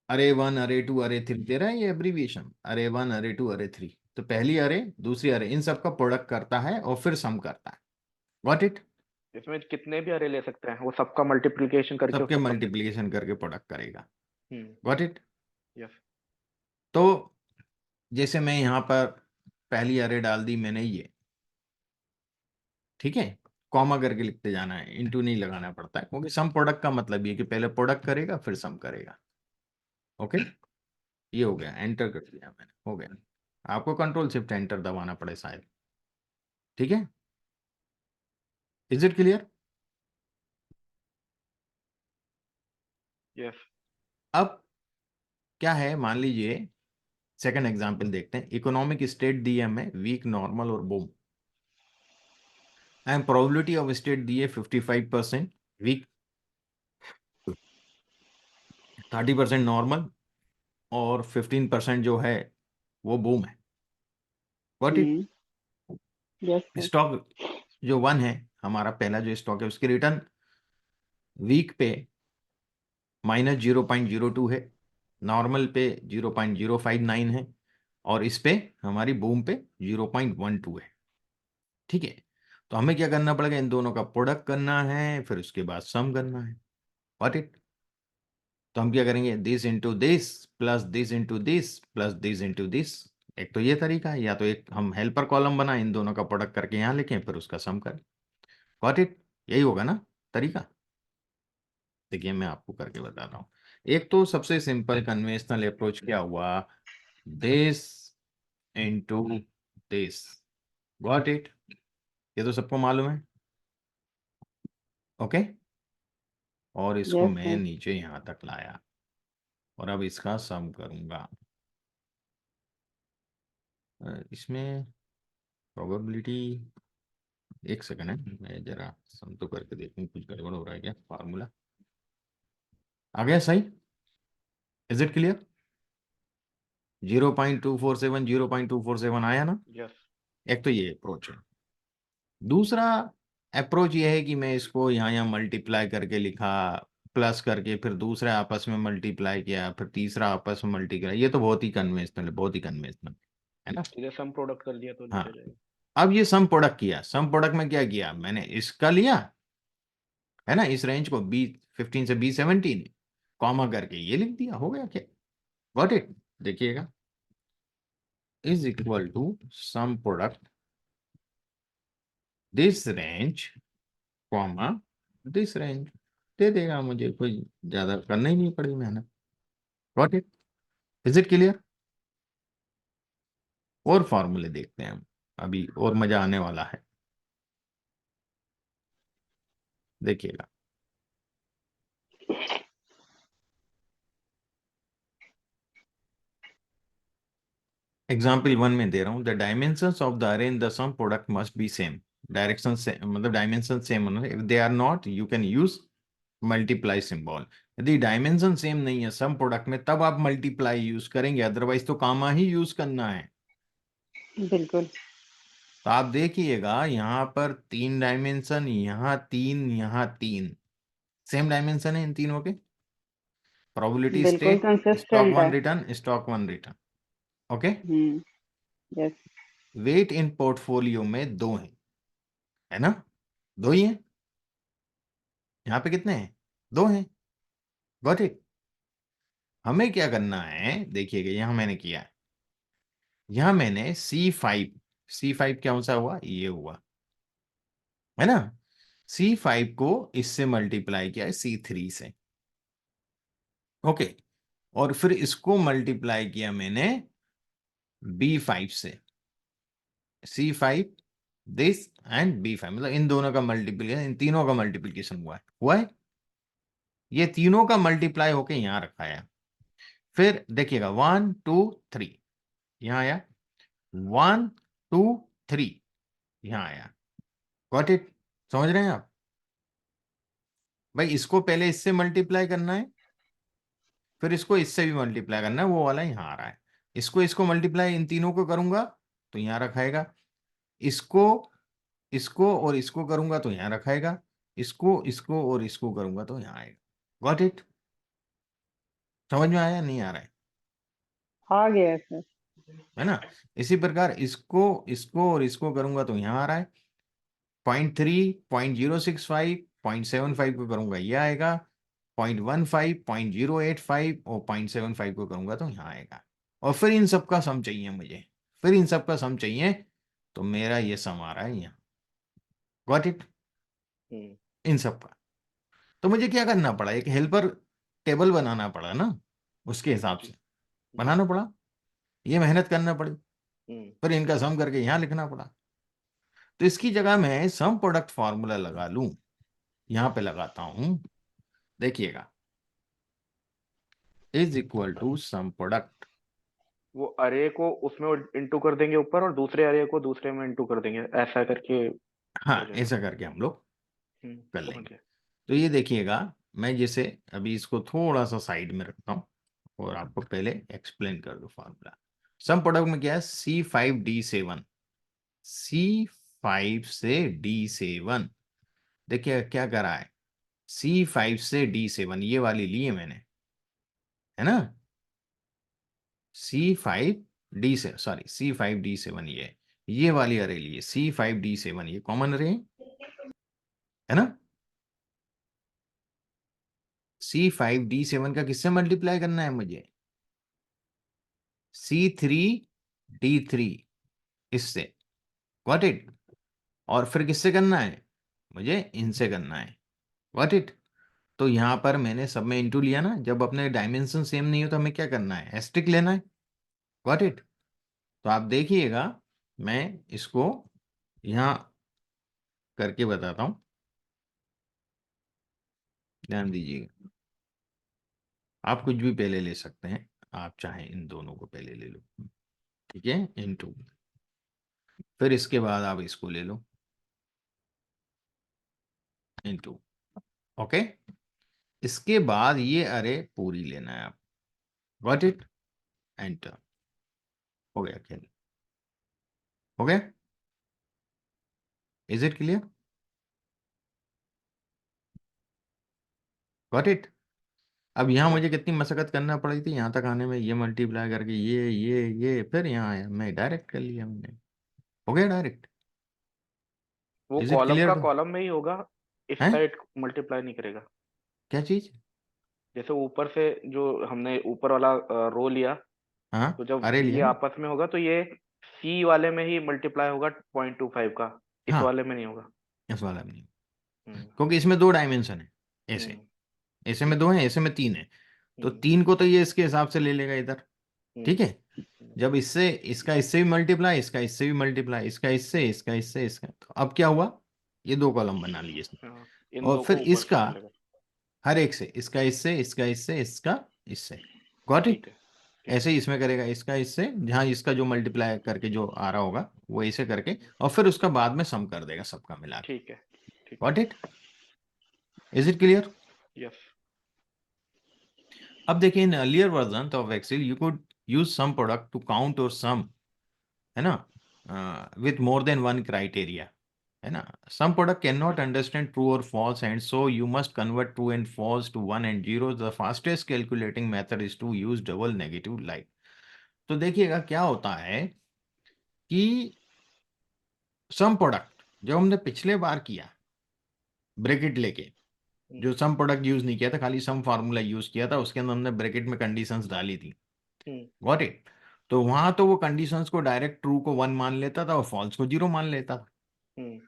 अरे वन, अरे टू, अरे थ्री दे रहा है ये एब्रीविएशन, अरे वन, अरे टू, अरे थ्री। तो पहली अरे, दूसरी अरे, इन सब का प्रोडक्ट करता है और फिर सम करता है। Got it? इसमें कितने भी अरे ले सकते हैं, वो सबका मल्टीप्लिकेशन करके सबके उसका सम देता मल्टीप्लिकेशन करके प्रोडक्ट करेगा। है। Got it? यस। तो जैसे मैं यहाँ पर पहली अरे डाल दी मैंने ये, ठीक है, कॉमा करके लिखते जाना है, इंटू नहीं लगाना पड़ता है, क्योंकि सम प्रोडक्ट का मतलब ये कि पहले प्रोडक्ट करेगा फिर सम करेगा। ओके, ये हो गया, एंटर कर दिया मैंने, हो गया। आपको कंट्रोल शिफ्ट एंटर दबाना पड़े शायद, ठीक है। Is it clear? यस। अब क्या है, मान लीजिए सेकंड एग्जांपल देखते हैं। इकोनॉमिक स्टेट दी है हमें वीक, नॉर्मल और boom, and probability of state दी है 55% वीक, 30% नॉर्मल और 15% जो है वो बूम है। Got it. Yes sir. Stock जो 1 है, हमारा पहला जो स्टॉक है, उसकी रिटर्न वीक पे -0.02 है, नॉर्मल पे 0.059 है, और इस पे हमारी बूम पे 0.12 है। ठीक है, तो हमें क्या करना पड़ेगा, इन दोनों का प्रोडक्ट करना है, फिर उसके बाद सम करना है। What it. तो हम क्या करेंगे, this into this plus this into this plus this into this. एक तो ये तरीका है, या तो एक हम हेल्पर कॉलम बनाए, इन दोनों का प्रोडक्ट करके यहाँ लिखें, फिर उसका सम करें। व्हाट इट, यही होगा ना तरीका। देखिए मैं आपको करके बता रहा हूँ। एक तो सबसे सिंपल कन्वेंशनल अप्रोच क्या हुआ, this into this. Got it, ये तो सबको मालूम है। ओके, और इसको यस मैं सर। नीचे यहां तक लाया, और अब इसका सम करूंगा। इसमें प्रोबेबिलिटी, एक सेकंड है, मैं जरा सम तो करके देखूं कुछ गड़बड़ हो रहा है क्या, फार्मूला आ गया सही। Is it clear. 0.247, 0.247 आया ना। यस। एक तो ये अप्रोच है। दूसरा अप्रोच ये है कि मैं इसको यहाँ मल्टीप्लाई करके लिखा, प्लस करके फिर दूसरा आपस में मल्टीप्लाई किया, फिर तीसरा आपस में मल्टीप्लाई। ये तो बहुत ही कन्वेंशनल है, बहुत ही कन्वेंशनल है ना। सीधे सम प्रोडक्ट कर दिया तो हाँ, नीचे जाएगा। अब ये सम प्रोडक्ट किया, सम प्रोडक्ट में क्या किया, मैंने इसका लिया है ना, इस रेंज को B15 से B17, कॉमा करके ये लिख दिया, हो गया क्या। Got it. देखिएगा, is equal to sum product this range comma this range, दे देगा मुझे, कोई ज्यादा करना ही नहीं पड़ी मेहनत। Got it. Is it clear. और फॉर्मूले देखते हैं हम, अभी और मजा आने वाला है, देखिएगा। एग्जाम्पल 1 में दे रहा हूं, the dimensions of the array in the sum product must be same. Direction से मतलब डायमेंशन सेम होना, if they are not you can use multiply symbol. यदि डायमेंशन सेम नहीं है सम प्रोडक्ट में, तब आप मल्टीप्लाई यूज करेंगे, अदरवाइज तो कामा ही यूज करना है। बिल्कुल। तो आप देखिएगा यहाँ पर 3 डायमेंशन, यहाँ 3, यहाँ 3, सेम डायमेंशन है इन तीनों के। प्रोबेबिलिटी बिल्कुल स्टेट, स्टॉक कंसिस्टेंट है। 1 return, stock 1 return. Okay, yes. Weight in portfolio में 2 है ना, 2 ही है। यहाँ पे कितने हैं, 2 हैं। Got it. हमें क्या करना है, देखिएगा यहाँ मैंने किया है, यहाँ मैंने C5 क्या सा हुआ, ये हुआ है ना। C5 को इससे मल्टीप्लाई किया है C3 से। ओके, और फिर इसको मल्टीप्लाई किया मैंने B5 से। C5 दिस एंड B5, मतलब इन दोनों का मल्टीप्लिकेशन, इन तीनों का मल्टीप्लिकेशन हुआ है। ये तीनों का मल्टीप्लाई होके यहां रखा है। फिर देखिएगा 1 2 3, यहां आया 1 2 3, यहां आया। Got it. समझ रहे हैं आप भाई, इसको पहले इससे मल्टीप्लाई करना है, फिर इसको इससे भी मल्टीप्लाई करना है, वो वाला यहाँ आ रहा है। इसको मल्टीप्लाई इन तीनों को करूंगा तो यहाँ रखाएगा, इसको इसको और इसको करूंगा तो यहाँ रखाएगा, इसको इसको और इसको करूंगा तो यहाँ आएगा। Got it. समझ में आया, नहीं आ रहा आ गया सर। है ना। इसी प्रकार इसको इसको और इसको करूंगा तो यहाँ आ रहा है। 0.3, 0.065, 0.75 को करूंगा ये आएगा, 0.15, 0.085 और 0.75 को करूंगा तो यहाँ आएगा। और फिर इन सबका सम चाहिए मुझे, फिर इन सबका सम चाहिए, तो मेरा ये सम आ रहा है यहाँ। Got it. हम्म। इन सब का, तो मुझे क्या करना पड़ा, एक हेल्पर टेबल बनाना पड़ा ना, उसके हिसाब जी। से बनाना पड़ा, ये मेहनत करना पड़ी, हम्म। फिर इनका सम करके यहाँ लिखना पड़ा। तो इसकी जगह मैं सम प्रोडक्ट फार्मूला लगा लूं, यहां पे लगाता हूं, देखिएगा। Is equal to sum product. वो अरे को उसमें इंटू कर देंगे ऊपर और दूसरे अरे को दूसरे में इंटू कर देंगे, ऐसा करके हो हाँ, जाएगा। ऐसा करके हम लोग कर समझ लेंगे। गए। तो ये देखिएगा, मैं जैसे अभी इसको थोड़ा सा साइड में रखता हूँ और आपको पहले एक्सप्लेन कर दूं फॉर्मूला। सम प्रोडक्ट में क्या है, C5D7, C5 से D7। देखिए क्या करा है, C5 से D7 ये वाली ली है मैंने, है ना। C5D7, सॉरी C5D7 ये वाली अरे लिए, C5D7 ये कॉमन अरे है ना। C5D7 का किससे मल्टीप्लाई करना है मुझे, C3D3 इससे, गॉट इट। और फिर किससे करना है, मुझे इनसे करना है, गॉट इट। तो यहां पर मैंने सब में इंटू लिया ना, जब अपने डायमेंशन सेम नहीं हो तो हमें क्या करना है, एस्ट्रिक लेना है, गॉट इट। तो आप देखिएगा, मैं इसको यहां करके बताता हूं, ध्यान दीजिएगा। आप कुछ भी पहले ले सकते हैं, आप चाहें इन दोनों को पहले ले लो, ठीक है, इनटू। फिर इसके बाद आप इसको ले लो इनटू, ओके। इसके बाद ये अरे पूरी लेना है आप, गॉट इट, एंटर। हो गया खेल, हो गया। Is it clear, got it. अब यहाँ यस। मुझे कितनी मशक्कत करना पड़ी थी यहाँ तक आने में, ये मल्टीप्लाई करके ये फिर यहाँ आया, मैं डायरेक्ट कर लिया मैंने, हो गया डायरेक्ट। वो इज इट कॉलम क्लियर का कॉलम में ही होगा, इस है, साइड मल्टीप्लाई नहीं करेगा। क्या चीज। जैसे ऊपर से जो हमने ऊपर वाला रो लिया, हाँ, तो जब अरे ये लिया ना। आपस में होगा तो ये सी वाले में ही मल्टीप्लाई होगा 0.25 का, इस हाँ, वाले में नहीं होगा। इस वाला में नहीं, हम्म। क्योंकि इसमें दो डायमेंशन है, ऐसे, हम्म। ऐसे में ठीक दो है। है, ऐसे में तीन है। तो हम्म। तीन को तो ये इसके हिसाब से ले लेगा इधर, हम्म। ठीक है। हम्म। जब इससे इसका इससे भी मल्टीप्लाई, इसका इससे भी मल्टीप्लाई, इसका इससे इसका, तो अब क्या हुआ, ये दो कॉलम बना लिए इसने। हाँ, इन और दो फिर को ऊपर से इसका कर लेगा। हर एक से, इसका इससे, इसका इससे, गॉट इट। ठीक है। ठीक ऐसे है। ही इसमें करेगा, इसका इससे, जहां इसका जो मल्टीप्लाई करके जो आ रहा होगा वो ऐसे करके, और फिर उसका बाद में सम कर देगा सबका मिला के, ठीक है। ठीक है। Got it. Is it clear. Yes. अब देखिए, in earlier version of Excel you could use sum product to count और सम, है ना, with more than one criteria, है ना। Sum product cannot understand true और false and so you must convert true and false to one and zero. The fastest calculating method is to use double negative like. तो देखिएगा क्या होता है कि some product जब हमने पिछले बार किया ब्रैकेट लेके, हम्म। जो सम प्रोडक्ट यूज नहीं किया था, खाली सम फार्मूला यूज किया था, उसके अंदर हमने ब्रैकेट में कंडीशंस डाली थी, हम्म। Got it. तो वहां तो वो कंडीशंस को डायरेक्ट ट्रू को वन मान लेता था और फॉल्स को जीरो मान लेता था। हम्म।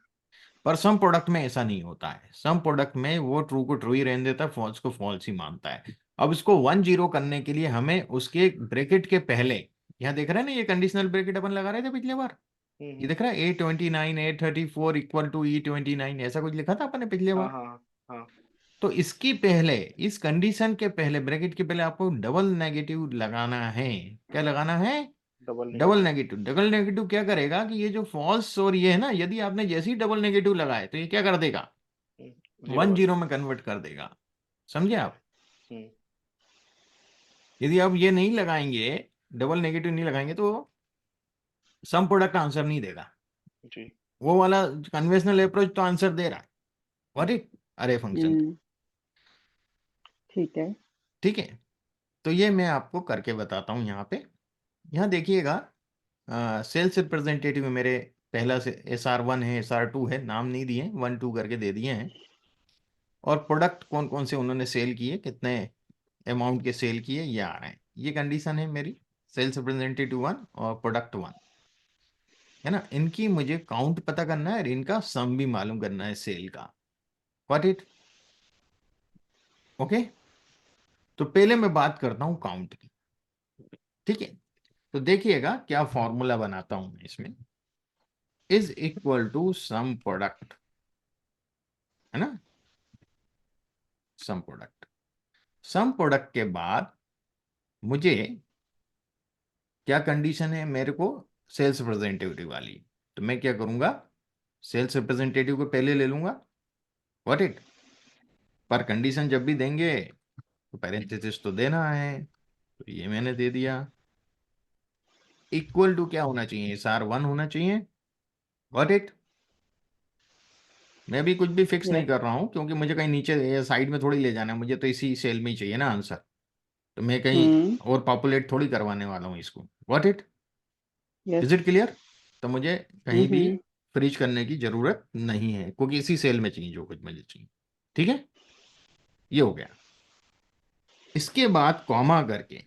पर सम प्रोडक्ट में ऐसा नहीं होता है, सम प्रोडक्ट में वो ट्रू को ट्रू ही रहने देता है, फॉल्स को फॉल्स ही मानता है। अब इसको वन जीरो करने के लिए हमें उसके ब्रैकेट के पहले, यहाँ देख रहे हैं ना, ये कंडीशनल ब्रैकेट अपन लगा रहे थे पिछले बार, ये हम्म। देख रहा है A29 A34 equal to E29, ऐसा कुछ लिखा था अपन ने पिछले हाँ बार। हाँ हाँ। तो इसकी पहले, इस कंडीशन के पहले, ब्रैकेट के पहले आपको डबल नेगेटिव लगाना है। क्या लगाना है, double double negative. Negative. Double negative क्या करेगा कि ये जो फॉल्स और ये है ना, यदि आपने जैसे ही डबल नेगेटिव लगाए तो ये क्या कर देगा, जीरो वन कर जीरो देगा। में कन्वर्ट कर देगा, समझे ठीक है। आप। हम्म। यदि आप ये नहीं लगाएंगे, डबल नेगेटिव नहीं लगाएंगे, तो सम प्रोडक्ट आंसर नहीं देगा। जी। वो वाला कन्वेंशनल अप्रोच तो आंसर दे रहा है, व्हाट हम्म। इट, अरे फंक्शन, ठीक है। ठीक है। तो ये मैं आपको करके बताता हूँ यहाँ पे। यहाँ देखिएगा, सेल्स रिप्रेजेंटेटिव मेरे पहला से SR1 है, SR2 है, नाम नहीं दिए, 1 2 करके दे दिए हैं। और प्रोडक्ट कौन कौन से उन्होंने सेल किए, कितने अमाउंट के सेल किए, ये आ रहे हैं। ये कंडीशन है मेरी, सेल्स रिप्रेजेंटेटिव 1 और प्रोडक्ट 1, है ना। इनकी मुझे काउंट पता करना है और इनका सम भी मालूम करना है सेल का, व्हाट इट, ओके। तो पहले मैं बात करता हूं काउंट की, ठीक है। तो देखिएगा क्या फॉर्मूला बनाता हूं मैं इसमें, is equal to sum product, है ना, सम प्रोडक्ट। सम प्रोडक्ट के बाद मुझे क्या कंडीशन है, मेरे को सेल्स रिप्रेजेंटेटिव वाली, तो मैं क्या करूंगा, सेल्स रिप्रेजेंटेटिव को पहले ले लूंगा, व्हाट इट, पर कंडीशन जब भी देंगे तो पैरेंथेसिस तो देना है, तो ये मैंने दे दिया। इक्वल टू क्या होना चाहिए, SR1 होना चाहिए, व्हाट इट। मैं भी कुछ भी फिक्स नहीं यस। कर रहा हूं, क्योंकि मुझे कहीं नीचे साइड में थोड़ी ले जाना है, मुझे तो इसी सेल में ही चाहिए ना आंसर, तो मैं कहीं और पॉपुलेट थोड़ी करवाने वाला हूँ इसको, what it, yes. Is it clear. तो मुझे कहीं भी हम्म। फ्रीज करने की जरूरत नहीं है, क्योंकि इसी सेल में चाहिए जो कुछ मुझे चाहिए, ठीक है। ये हो गया। इसके बाद कॉमा करके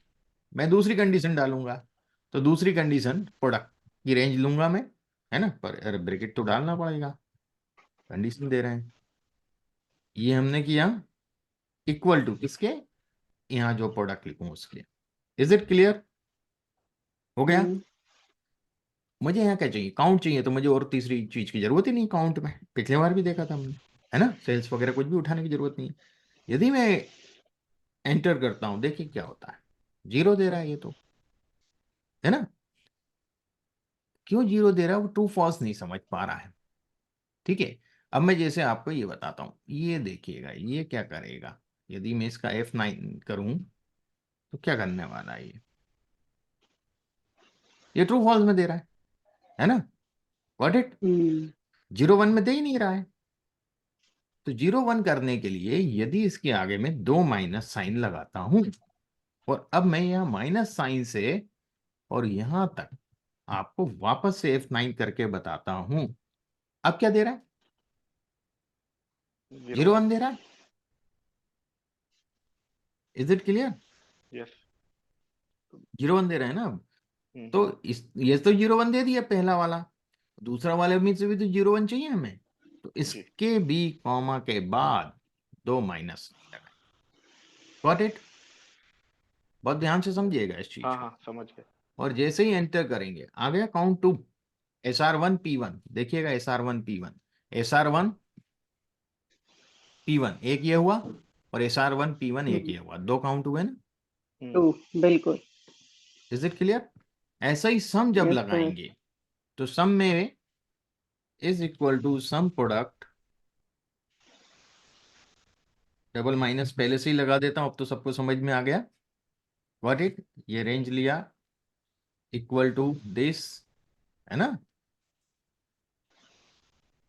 मैं दूसरी कंडीशन डालूंगा, तो दूसरी कंडीशन प्रोडक्ट की रेंज लूंगा मैं, है ना, पर अरे ब्रैकेट तो डालना पड़ेगा, कंडीशन दे रहे हैं, ये हमने किया, इक्वल टू किसके, यहाँ जो प्रोडक्ट लिखूं उसके। इज इट क्लियर, हो गया। मुझे यहाँ क्या चाहिए, काउंट चाहिए, तो मुझे और तीसरी चीज की जरूरत ही नहीं काउंट में, पिछले बार भी देखा था हमने, है ना, सेल्स वगैरह कुछ भी उठाने की जरूरत नहीं है। यदि मैं एंटर करता हूं, देखिए क्या होता है, 0 दे रहा है ये तो, है ना। क्यों 0 दे रहा है, वो ट्रू फॉल्स नहीं समझ पा रहा है, ठीक है। अब मैं जैसे आपको ये बताता हूं, ये देखिएगा ये क्या करेगा, यदि मैं इसका F9 करूं तो क्या करने वाला है, ये ट्रू फॉल्स में दे रहा है ना, व्हाट इट, 0 1 में दे ही नहीं रहा है। तो 0 1 करने के लिए यदि इसके आगे में 2 माइनस साइन लगाता हूं, और अब मैं यहाँ माइनस साइन से और यहां तक आपको वापस से F9 करके बताता हूं, अब क्या दे रहा है, 0 1 दे रहा है, इज इट क्लियर, यस। 0 1 दे रहा है ना अब। तो इस ये तो 0 1 दे दिया पहला वाला, दूसरा वाले में से भी तो 0 1 चाहिए हमें, तो इसके भी कॉमा के बाद 2 माइनस लगाए, गॉट इट। बहुत ध्यान से समझिएगा इस चीज को। हाँ समझ गए। और जैसे ही एंटर करेंगे आ गया काउंट टू, SR1 P1, देखिएगा SR1 P1, SR1 P1 एक ये हुआ, और SR1 P1 एक ये हुआ, 2 काउंट हुए ना, 2 बिल्कुल। Is it clear. ऐसा ही सम जब यस सर। लगाएंगे, तो सम में is equal to sum product, double minus पहले से ही लगा देता हूं, अब तो सबको समझ में आ गया, व्हाट इट, ये रेंज लिया इक्वल टू दिस, है ना,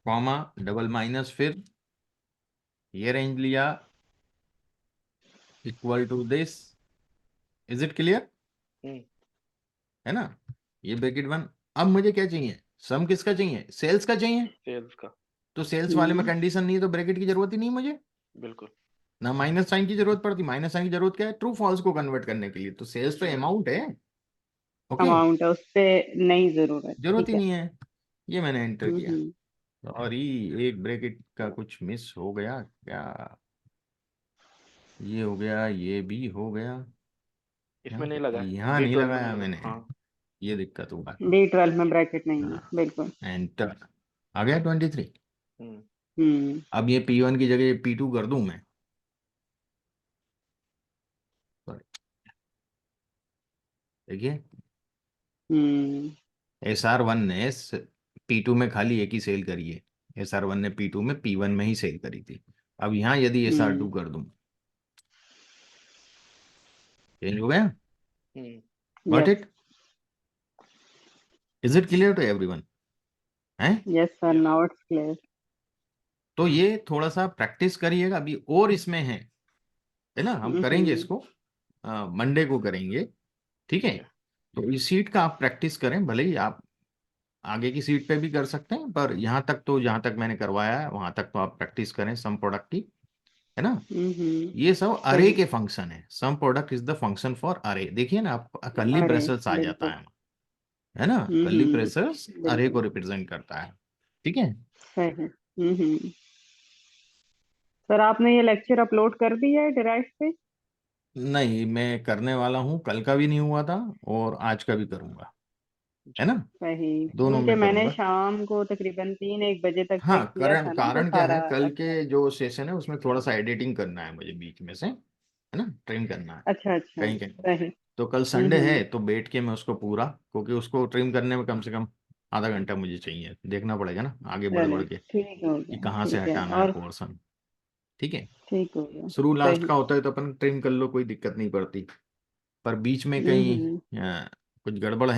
कॉमा डबल माइनस, फिर ये रेंज लिया equal to this, is it clear, है ना, ये ब्रैकेट 1। अब मुझे क्या चाहिए, सम किसका चाहिए, सेल्स का चाहिए, सेल्स का। तो सेल्स वाले में कंडीशन नहीं है, तो ब्रैकेट की जरूरत ही नहीं मुझे, बिल्कुल। ना माइनस साइन की जरूरत पड़ती, माइनस साइन की जरूरत क्या है, ट्रू फॉल्स को कन्वर्ट करने के लिए, तो सेल्स तो अमाउंट है, ओके, अमाउंट है, उस पे नहीं जरूरत, जरूरत ठीक ही है। नहीं है। ये मैंने एंटर किया, हम्म। और ये एक ब्रैकेट का कुछ मिस हो गया क्या, ये हो गया, ये भी हो गया, इसमें नहीं लगा है, यहाँ नहीं D12 में लगाया नहीं लगा। मैंने, हाँ। ये दिक्कत होगा। D12 में ब्रैकेट नहीं है, हाँ, बिल्कुल। एंटर, आ गया 23। हम्म। अब ये P1 की जगह P2 कर दूं मैं, Sorry, देखिए हम्म। SR1 ने P2 में खाली एक ही सेल करी है, SR1 ने P2 में P1 में ही सेल करी थी। अब यहाँ यदि SR2 कर दूं, चेंज हो गया, got yes. It, is it clear to everyone, है। Yes sir, now it's clear. तो ये थोड़ा सा प्रैक्टिस करिएगा, अभी और इसमें है ना, हम करेंगे इसको मंडे को करेंगे, ठीक है। तो इस सीट का आप प्रैक्टिस करें, भले ही आप आगे की सीट पे भी कर सकते हैं, पर यहाँ तक तो जहाँ तक मैंने करवाया है वहां तक तो आप प्रैक्टिस करें सम प्रोडक्ट की, है ना। ये सब अरे सही। के फंक्शन है, sum product is the function for array, देखिए ना आप कर्ली अरे ब्रेसल्स आ जाता बिल्कुल। है ना, कर्ली हम्म। ब्रेसल्स अरे बिल्कुल को रिप्रेजेंट करता है, ठीक है। सही। सर आपने ये लेक्चर अपलोड कर दिया है डिराइव पे? नहीं, मैं करने वाला हूँ, कल का भी नहीं हुआ था और आज का भी करूंगा, है ना, सही, दोनों क्योंकि में मैंने करूंगा। शाम को तकरीबन 3-1 बजे तक हाँ, चेक किया कारण था ना, तो कारण क्या है, सारा कल अच्छा। के जो सेशन है उसमें थोड़ा सा एडिटिंग करना है मुझे बीच में से, है ना, ट्रिम करना है अच्छा अच्छा। कहीं कहीं, सही। तो कल संडे है तो बैठ के मैं उसको पूरा, क्योंकि उसको ट्रिम करने में कम से कम आधा घंटा मुझे चाहिए, देखना पड़ेगा ना आगे बढ़ चलो बढ़ के ठीक हो कि गया, कहाँ से ठीक है, हटाना है और पोर्शन। ठीक है, ठीक हो गया, शुरू लास्ट सही। का होता है तो अपन ट्रिम कर लो, कोई दिक्कत नहीं पड़ती, पर बीच में कहीं हम्म। कुछ गड़बड़ है